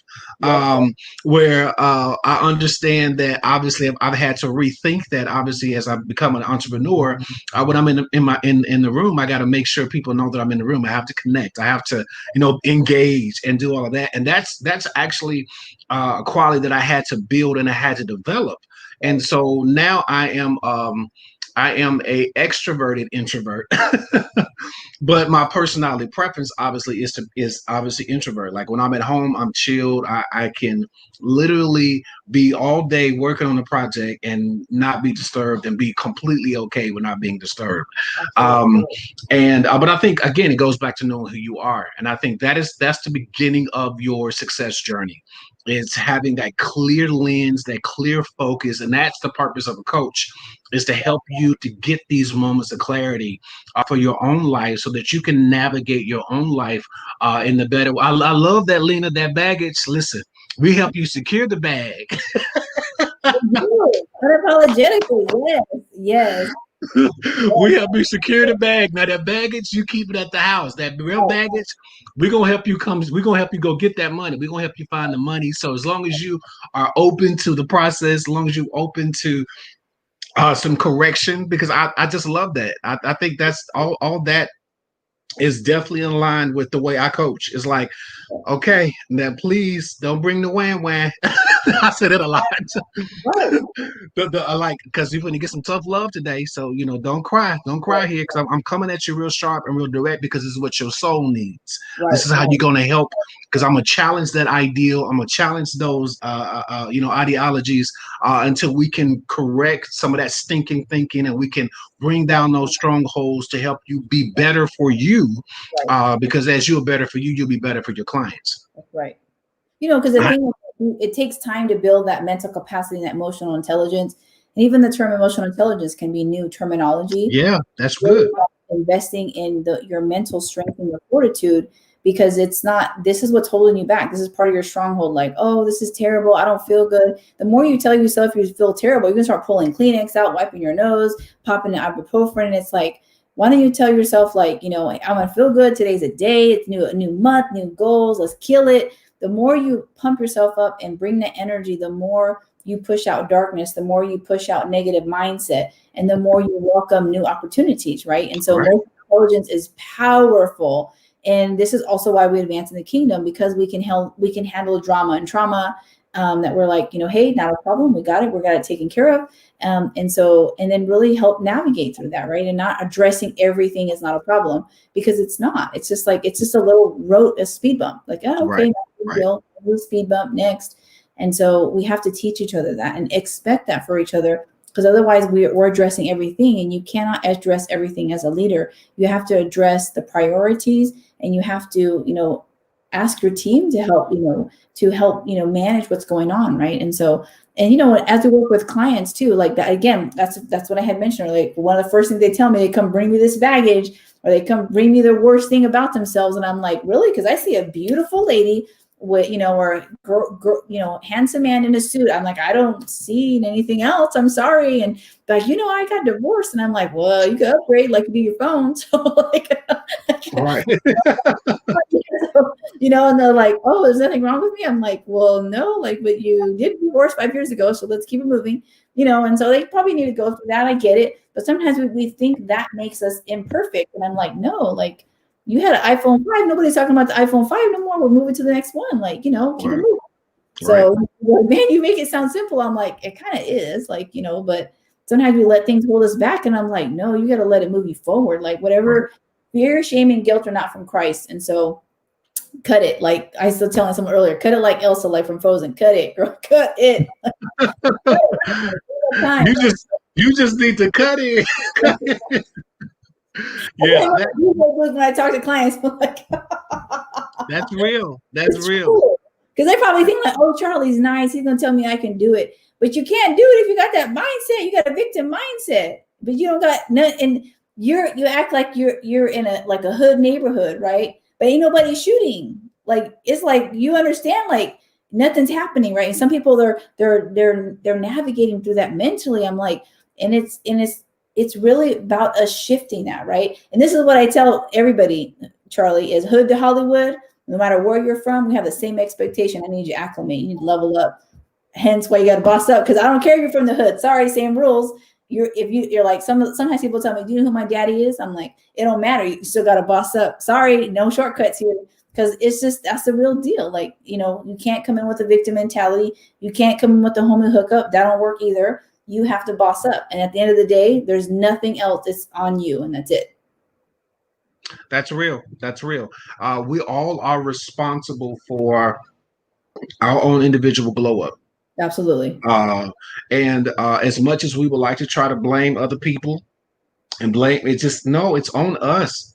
Where I understand that obviously I've had to rethink that. Obviously, as I become an entrepreneur, when I'm in the room, I got to make sure people know that I'm in the room. I have to connect. I have to engage and do all of that. And that's actually a quality that I had to build and I had to develop. And so now I am a extroverted introvert, but my personality preference obviously is obviously introvert. Like, when I'm at home, I'm chilled. I can literally be all day working on a project and not be disturbed, and be completely okay with not being disturbed. But I think, again, it goes back to knowing who you are. And I think that's the beginning of your success journey. It's having that clear lens, that clear focus. And that's the purpose of a coach, is to help you to get these moments of clarity for your own life, so that you can navigate your own life in the better way. I love that, Lena, that baggage. Listen, we help you secure the bag. Unapologetically, yes. We help you secure the bag. Now, that baggage, you keep it at the house. That real baggage, we're gonna help you go get that money. We're gonna help you find the money. So as long as you are open to the process, as long as you're open to some correction, because I just love that. I think that's all that is definitely in line with the way I coach. It's like, okay, now please don't bring the wham. I said it a lot. Because you're going to get some tough love today. So, don't cry here, because I'm coming at you real sharp and real direct, because this is what your soul needs. Right. This is how you're going to help, because I'm going to challenge that ideal. I'm going to challenge those, ideologies until we can correct some of that stinking thinking, and we can bring down those strongholds to help you be better for you. Right. Because as you're better for you, you'll be better for your clients. That's right. Because the thing, it takes time to build that mental capacity and that emotional intelligence. And even the term emotional intelligence can be new terminology. Yeah, that's good. Investing in your mental strength and your fortitude, because this is what's holding you back. This is part of your stronghold. Like, oh, this is terrible. I don't feel good. The more you tell yourself you feel terrible, you're going to start pulling Kleenex out, wiping your nose, popping an ibuprofen. And it's like, why don't you tell yourself, like, I'm going to feel good. Today's a day. It's a new month, new goals. Let's kill it. The more you pump yourself up and bring that energy, the more you push out darkness, the more you push out negative mindset, and the more you welcome new opportunities, right? And so emotional intelligence is powerful. And this is also why we advance in the kingdom, because we can handle drama and trauma, that we're like, hey, not a problem. We got it taken care of. And then really help navigate through that, right? And not addressing everything is not a problem, because it's not. It's just a little a speed bump. Like, oh, okay, no speed bump next. And so we have to teach each other that and expect that for each other, because otherwise we're addressing everything, and you cannot address everything as a leader. You have to address the priorities, and you have to, ask your team to help manage what's going on, right? And so, as we work with clients too, like that, again, that's what I had mentioned. Like, one of the first things they tell me, they come bring me this baggage, or they come bring me the worst thing about themselves, and I'm like, really? Because I see a beautiful lady with, or handsome man in a suit. I'm like, I don't see anything else. I'm sorry. And like, I got divorced, and I'm like, well, you can upgrade, like, do your phone. So like, right. And they're like, oh, there's nothing wrong with me. I'm like, well, no, like, but you did divorce 5 years ago, so let's keep it moving, and so they probably need to go through that. I get it. But sometimes we think that makes us imperfect. And I'm like, no, like, you had an iPhone 5. Nobody's talking about the iPhone 5 no more. We're moving to the next one. Like, keep it moving. So, man, you make it sound simple. I'm like, it kind of is, like, but sometimes we let things hold us back. And I'm like, no, you got to let it move you forward. Like, whatever fear, shame, and guilt are not from Christ. And so cut it. Like I was telling someone earlier, cut it like Elsa, like from Frozen. Cut it, girl. Cut it. You just need to cut it. Yeah, when I talk to clients, I'm like, that's real. That's real. Cool. Because they probably think like, oh, Charlie's nice. He's gonna tell me I can do it. But you can't do it if you got that mindset. You got a victim mindset, but you don't got none. And you act like you're in a hood neighborhood, right? But ain't nobody shooting. Like, it's like, you understand, like, nothing's happening, right? And some people they're navigating through that mentally. I'm like, and it's really about us shifting that, right? And this is what I tell everybody, Charlie, is hood to Hollywood. No matter where you're from, we have the same expectation. I need you to acclimate. You need to level up. Hence why you got to boss up. Because I don't care if you're from the hood. Sorry, same rules. You're like, sometimes people tell me, do you know who my daddy is? I'm like, it don't matter. You still got to boss up. Sorry, no shortcuts here. Because it's just, that's the real deal. Like, you can't come in with a victim mentality. You can't come in with the homie hookup. That don't work either. You have to boss up. And at the end of the day, there's nothing else. It's on you, and that's it. That's real. That's real. We all are responsible for our own individual glow up. Absolutely. And as much as we would like to try to blame other people and blame, it's on us.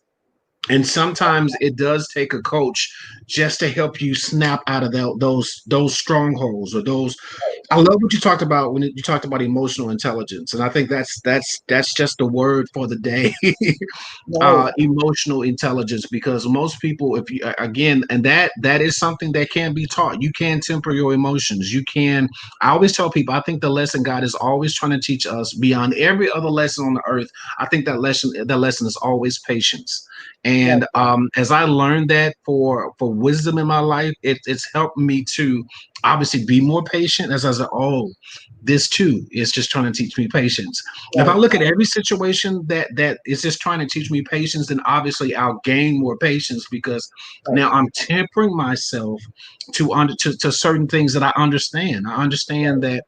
And sometimes it does take a coach just to help you snap out of those strongholds, or those. I love what you talked about when you talked about emotional intelligence, and I think that's just the word for the day. Emotional intelligence, because most people, if you again, and that is something that can be taught. You can temper your emotions. You can. I always tell people, I think the lesson God is always trying to teach us beyond every other lesson on the earth. I think that lesson is always patience. And as I learned that for wisdom in my life, it's helped me to obviously be more patient. As I said, this too is just trying to teach me patience. If I look at every situation that is just trying to teach me patience, then obviously I'll gain more patience, because now I'm tempering myself to certain things that I understand. I understand that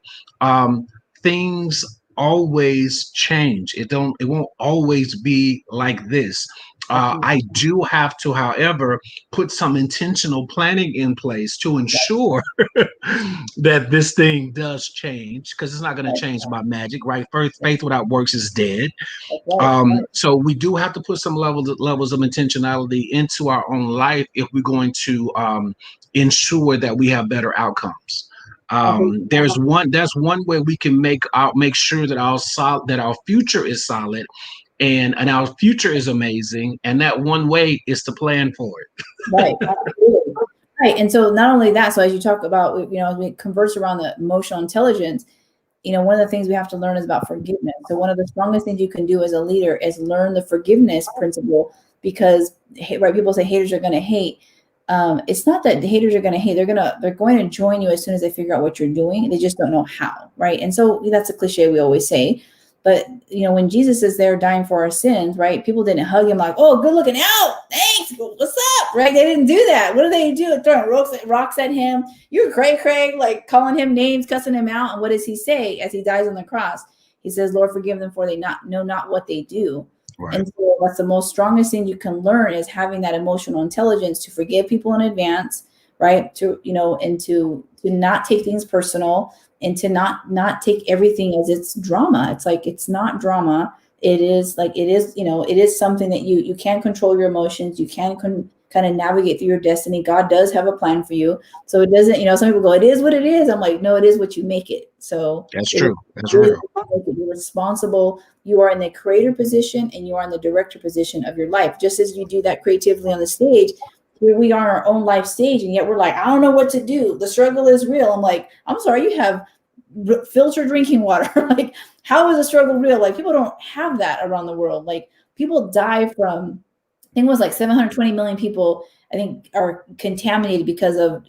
things always change. It won't always be like this. I do have to, however, put some intentional planning in place to ensure that this thing does change, because it's not going to change by magic, right? Faith without works is dead. So we do have to put some levels of intentionality into our own life if we're going to ensure that we have better outcomes. There's one way we can make sure that our future is solid, and our future is amazing, and that one way is to plan for it. Right. Absolutely. Right. And so not only that, so as you talk about, as we converse around the emotional intelligence, one of the things we have to learn is about forgiveness. So one of the strongest things you can do as a leader is learn the forgiveness principle, because, right, people say haters are going to hate. it's not that the haters are going to hate. They're going to join you as soon as they figure out what you're doing. They just don't know how, right? And so that's a cliche we always say. But when Jesus is there dying for our sins, right? People didn't hug him like, "Oh, good looking out, thanks, what's up?" Right? They didn't do that. What do they do? Throwing rocks at him. You're Craig, like calling him names, cussing him out. And what does he say as he dies on the cross? He says, "Lord, forgive them, for they know not what they do." Right. And so that's the most strongest thing you can learn is having that emotional intelligence to forgive people in advance, right? And to not take things personal, and to not take everything as it's drama. It's like, it's not drama. It is something that you can control your emotions. You can kind of navigate through your destiny. God does have a plan for you. So it doesn't, some people go, it is what it is. I'm like, no, it is what you make it. So that's true. That's real. You're responsible. You are in the creator position and you are in the director position of your life. Just as you do that creatively on the stage, here we are on our own life stage, and yet we're like, I don't know what to do. The struggle is real. I'm like, I'm sorry, you have filtered drinking water. Like, how is the struggle real? Like, people don't have that around the world. Like, people die from, I think it was like 720 million people, I think, are contaminated because of,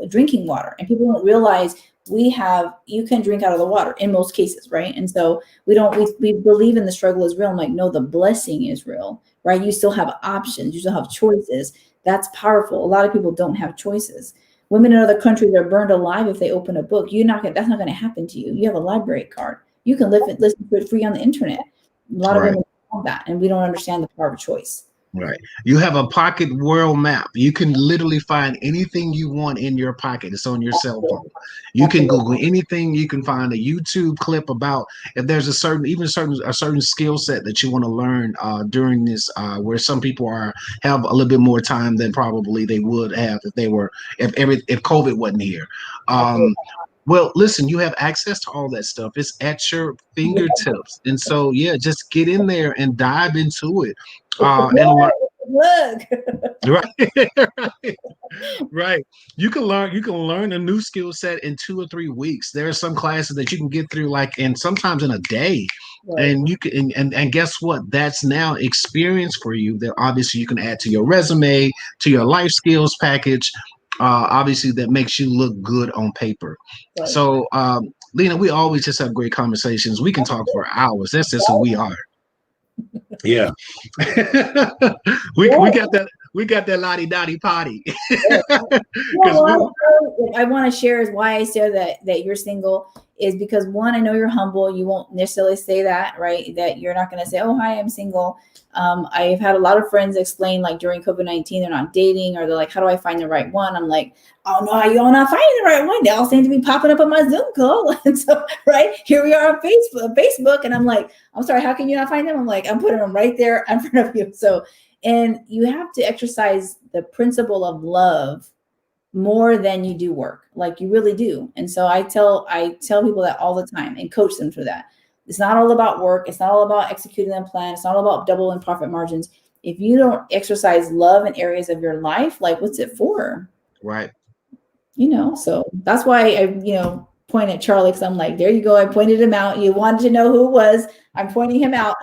drinking water. And people don't realize you can drink out of the water in most cases, right? And so we believe in the struggle is real. I'm like, no, the blessing is real, right? You still have options. You still have choices. That's powerful. A lot of people don't have choices. Women in other countries are burned alive if they open a book. That's not going to happen to you. You have a library card. You can listen to it free on the internet. A lot of women don't have that, and we don't understand the power of choice. Right. You have a pocket world map. You can literally find anything you want in your pocket. It's on your cell phone. You can Google anything. You can find a YouTube clip about if there's a certain skill set that you want to learn during this, where some people have a little bit more time than probably they would have if COVID wasn't here. Well, listen, you have access to all that stuff. It's at your fingertips. And so, just get in there and dive into it. And learn. Right. You can learn a new skill set in 2 or 3 weeks. There are some classes that you can get through sometimes in a day. Right. And you can and guess what? That's now experience for you that obviously you can add to your resume, to your life skills package. Obviously that makes you look good on paper. Right. So Lena, we always just have great conversations. We can talk for hours. That's just who we are. Yeah. we got that lottie-dottie potty. I want to share is why I say that you're single is because, one, I know you're humble. You won't necessarily say that, right? That you're not going to say, "Oh, hi, I'm single." I've had a lot of friends explain, like, during COVID-19, they're not dating, or they're like, "How do I find the right one?" I'm like, "Oh no, how y'all not finding the right one? They all seem to be popping up on my Zoom call." And so, right here we are on Facebook, and I'm like, "I'm sorry, how can you not find them?" I'm like, "I'm putting them right there in front of you." So, and you have to exercise the principle of love more than you do work. Like, you really do. And so I tell people that all the time and coach them for that. It's not all about work. It's not all about executing the plan. It's not all about doubling profit margins. If you don't exercise love in areas of your life, like, what's it for? Right. So that's why I, point at Charlie, because I'm like, there you go. I pointed him out. You wanted to know who it was. I'm pointing him out.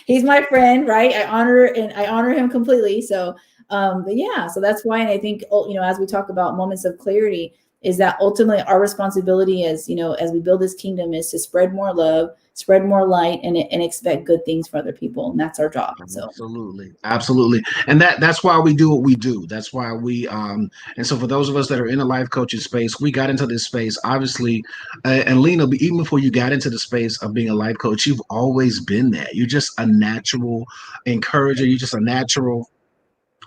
He's my friend, right? I honor him completely. So, but yeah, so that's why. And I think, as we talk about moments of clarity, is that ultimately our responsibility as we build this kingdom is to spread more love, spread more light, and expect good things for other people. And that's our job. So Absolutely. And that's why we do what we do. That's why we, and so for those of us that are in the life coaching space, we got into this space, obviously, and Lena, even before you got into the space of being a life coach, you've always been there. You're just a natural encourager. You're just a natural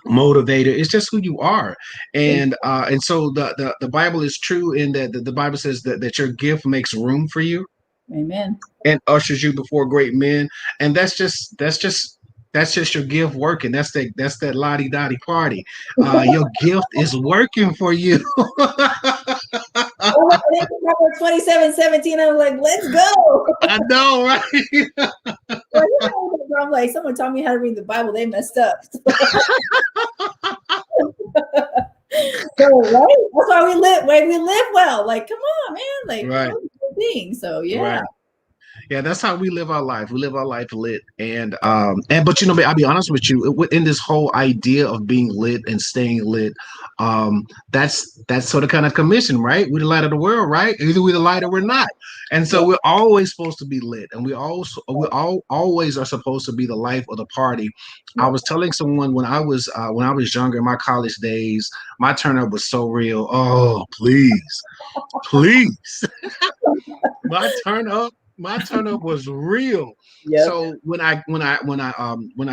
motivator. It's just who you are. And so the Bible is true in that the Bible says that your gift makes room for you. Amen. And ushers you before great men. And that's just your gift working. That's that lottie-dottie party. Your gift is working for you. 27:17. I'm like, let's go. I know, right? I'm like, someone taught me how to read the Bible. They messed up. So, right? That's why we live well. Like, come on, man. Like, right. Thing. So yeah. Right. Yeah, that's how we live our life. We live our life lit, and but I'll be honest with you. In this whole idea of being lit and staying lit, that's sort of kind of commission, right? We're the light of the world, right? Either we're the light or we're not, and so we're always supposed to be lit, and we always are supposed to be the life of the party. I was telling someone when I was younger in my college days, my turn up was so real. Oh, please. My turn up, my turn up was real. Yep. So when I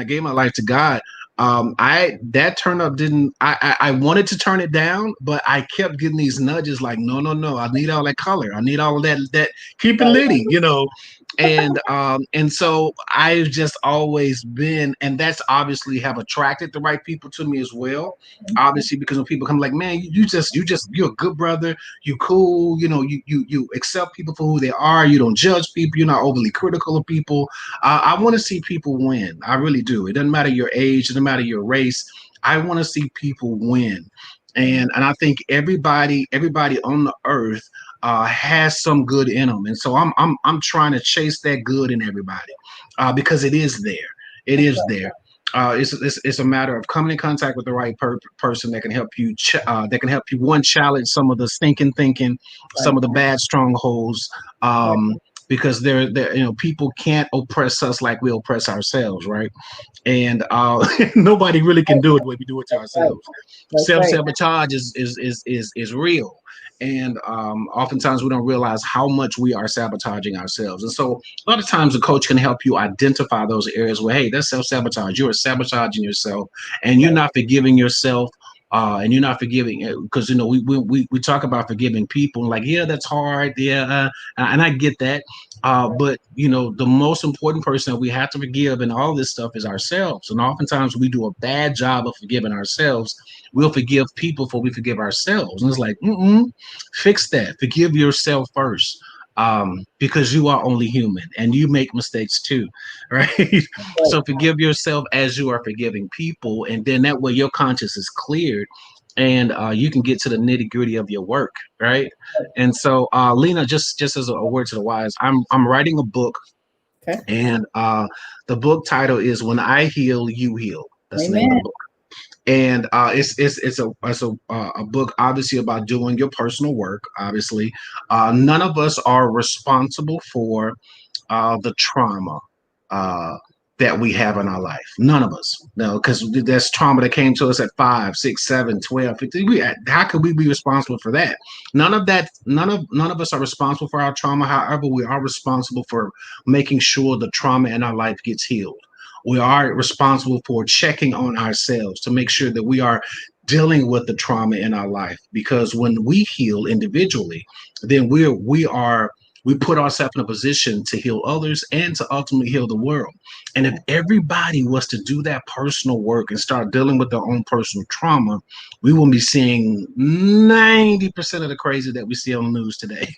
gave my life to God, I that turn up didn't I wanted to turn it down, but I kept getting these nudges like, no, I need all that color. I need all of that keep it litty, and so I've just always been, and that's obviously have attracted the right people to me as well. Obviously, because when people come like, man, you're a good brother, you cool, you accept people for who they are, you don't judge people, you're not overly critical of people. I want to see people win. I really do. It doesn't matter your age, it doesn't matter your race. I want to see people win. And I think everybody on the earth has some good in them, and so I'm trying to chase that good in everybody because it is there. It is there. It's a matter of coming in contact with the right person that can help you. One, challenge some of the stinking thinking, some of the bad strongholds. Because people can't oppress us like we oppress ourselves, right? And nobody really can do it the way we do it to ourselves. Self-sabotage is real, and oftentimes we don't realize how much we are sabotaging ourselves. And so a lot of times a coach can help you identify those areas where, hey, that's self-sabotage. You are sabotaging yourself, and you're not forgiving yourself. And you're not forgiving, because we talk about forgiving people, like, yeah, that's hard, yeah, and I get that, but the most important person that we have to forgive and all this stuff is ourselves. And oftentimes we do a bad job of forgiving ourselves. We'll forgive people before we forgive ourselves, and it's like, fix that. Forgive yourself first, because you are only human and you make mistakes too, right? So forgive yourself as you are forgiving people, and then that way your conscience is cleared, and you can get to the nitty gritty of your work, right? And so, Lena, just as a word to the wise, I'm writing a book, and the book title is "When I Heal, You Heal." That's the name of the book. And it's a book obviously about doing your personal work. Obviously, none of us are responsible for the trauma that we have in our life. None of us, no, because there's trauma that came to us at 5, 6, 7, 12, 15. How could we be responsible for that? None of us are responsible for our trauma. However, we are responsible for making sure the trauma in our life gets healed. We are responsible for checking on ourselves to make sure that we are dealing with the trauma in our life. Because when we heal individually, then we put ourselves in a position to heal others and to ultimately heal the world. And if everybody was to do that personal work and start dealing with their own personal trauma, we will be seeing 90% of the crazy that we see on the news today.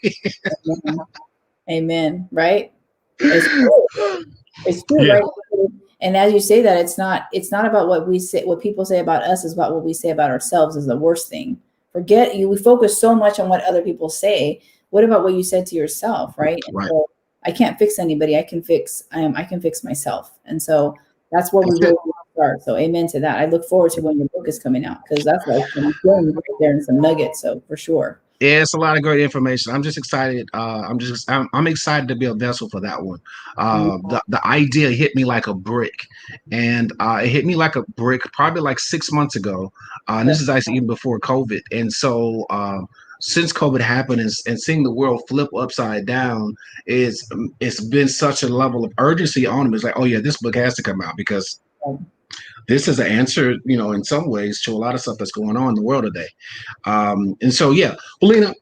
Amen. Right? It's true. It's true, yeah. Right? And as you say that, it's not about what we say, what people say about us, is about what we say about ourselves is the worst thing. We focus so much on what other people say. What about what you said to yourself, right? And right. So I can't fix anybody. I can fix myself. And so that's where we really start. So amen to that. I look forward to when your book is coming out, because that's like some gems right there and some nuggets. So for sure. Yeah, it's a lot of great information. I'm just excited. I'm excited to be a vessel for that one. The idea hit me like a brick, and it hit me like a brick probably like 6 months ago. And this is actually even before COVID. And so since COVID happened and seeing the world flip upside down, it's been such a level of urgency on them. It's like, oh yeah, this book has to come out, because this is an answer, in some ways, to a lot of stuff that's going on in the world today. And so, yeah, Lena,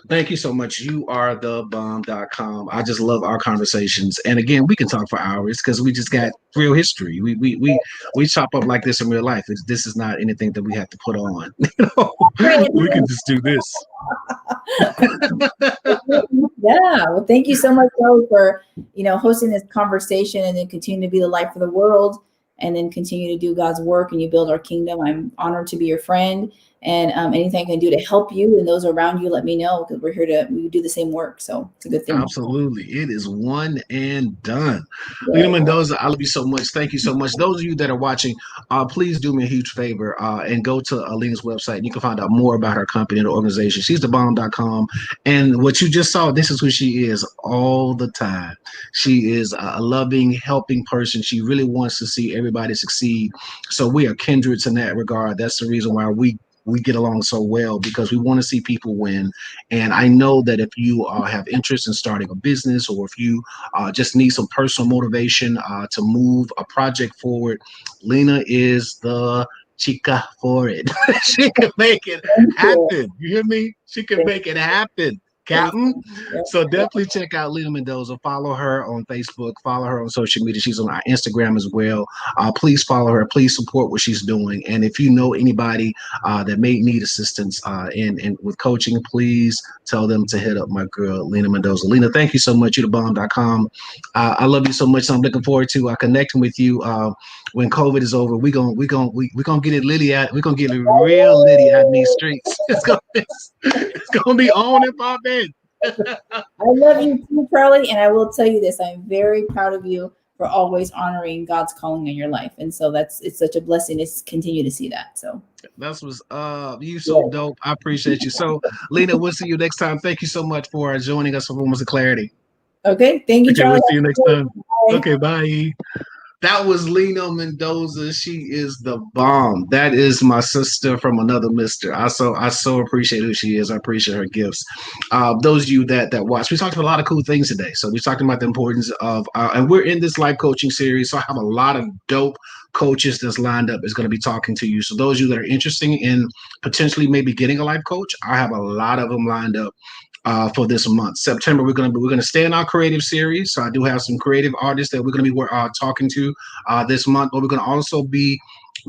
thank you so much. You are the bomb.com. I just love our conversations. And again, we can talk for hours because we just got real history. We chop up like this in real life. This is not anything that we have to put on. We can just do this. Yeah. Well, thank you so much, Joe, for, hosting this conversation, and then continue to be the light for the world, and then continue to do God's work, and you build our kingdom. I'm honored to be your friend, And anything I can do to help you and those around you, let me know, because we do the same work. So it's a good thing. Absolutely. It is one and done. Lena Mendoza, I love you so much. Thank you so much. Those of you that are watching, please do me a huge favor and go to Lena's website. You can find out more about her company and organization. She's thebomb.com. And what you just saw, this is who she is all the time. She is a loving, helping person. She really wants to see everybody succeed. So we are kindreds in that regard. That's the reason why we get along so well, because we want to see people win. And I know that if you have interest in starting a business, or if you just need some personal motivation to move a project forward, Lena is the chica for it. She can make it happen. You hear me? She can make it happen, Captain. So definitely check out Lena Mendoza. Follow her on Facebook. Follow her on social media. She's on our Instagram as well. Please follow her. Please support what she's doing. And if you know anybody that may need assistance in with coaching, please tell them to hit up my girl Lena Mendoza. Lena, thank you so much. You're thebomb.com. I love you so much. So I'm looking forward to connecting with you when COVID is over. We're gonna get it litty out. We're gonna get it real litty out in these streets. It's gonna be on and popping. I love you too, Charlie, and I will tell you this: I'm very proud of you for always honoring God's calling in your life, and so it's such a blessing to continue to see that. So that's what's you so dope. I appreciate you. So, Lena, we'll see you next time. Thank you so much for joining us for Moments of Clarity. Okay, thank you, Charlie. We'll see you next time. Bye. Okay, bye. That was Lena Mendoza. She is the bomb. That is my sister from another mister. I so appreciate who she is. I appreciate her gifts. Those of you that watch, we talked about a lot of cool things today. So we're talking about the importance of, and we're in this life coaching series. So I have a lot of dope coaches that's lined up is going to be talking to you. So those of you that are interested in potentially maybe getting a life coach, I have a lot of them lined up. For this month, September, we're gonna stay in our creative series. So I do have some creative artists that we're gonna be talking to this month, but we're gonna also be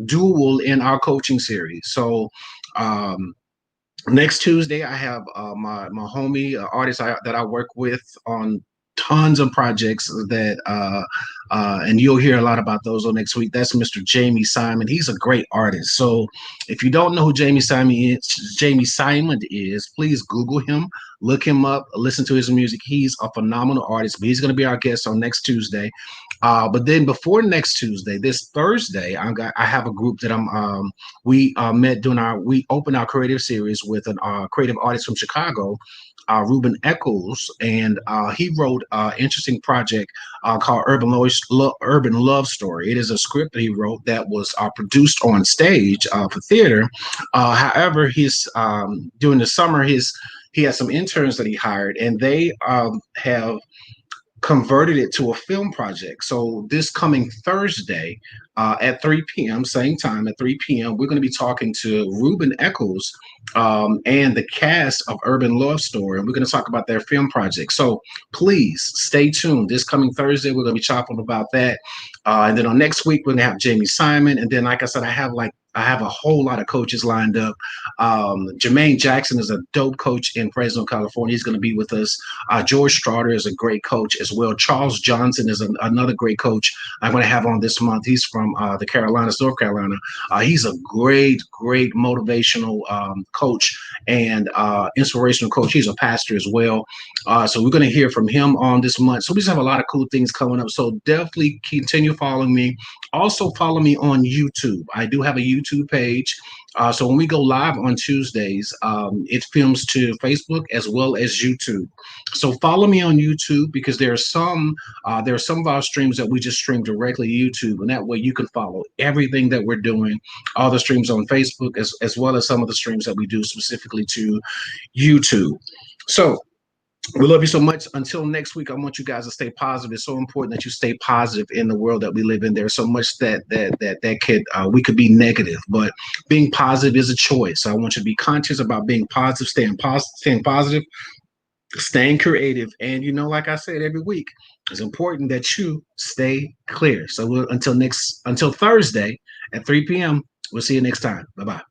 dual in our coaching series. So next Tuesday, I have my homie artist that I work with on tons of projects that and you'll hear a lot about those on next week. That's Mr. Jamie Simon. He's a great artist. So if you don't know who Jamie Simon is, please Google him, look him up, listen to his music. He's a phenomenal artist, but he's going to be our guest on next Tuesday. But then before next Tuesday, this Thursday, I have a group that we opened our creative series with a creative artist from Chicago, Ruben Eccles, and he wrote an interesting project called Urban Love Story. It is a script that he wrote that was produced on stage for theater. However, during the summer, he has some interns that he hired, and they have converted it to a film project. So this coming Thursday at 3 p.m., same time at 3 p.m., we're going to be talking to Ruben Eccles and the cast of Urban Love Story. And we're going to talk about their film project. So please stay tuned. This coming Thursday, we're going to be chopping about that. And then on next week, we're going to have Jamie Simon. And then, like I said, I have a whole lot of coaches lined up. Jermaine Jackson is a dope coach in Fresno, California. He's going to be with us. George Strotter is a great coach as well. Charles Johnson is another great coach I'm going to have on this month. He's from the Carolinas, North Carolina. He's a great motivational coach and inspirational coach. He's a pastor as well. So we're going to hear from him on this month. So we just have a lot of cool things coming up. So definitely continue following me. Also follow me on YouTube. I do have a YouTube page. So when we go live on Tuesdays, it films to Facebook as well as YouTube. So follow me on YouTube, because there are some of our streams that we just stream directly to YouTube, and that way you can follow everything that we're doing, all the streams on Facebook as well as some of the streams that we do specifically to YouTube. So we love you so much. Until next week, I want you guys to stay positive. It's so important that you stay positive in the world that we live in. There's so much that we could be negative, but being positive is a choice. So I want you to be conscious about being positive, staying positive, staying creative. And like I said every week, it's important that you stay clear. So until Thursday at 3 p.m., we'll see you next time. Bye-bye.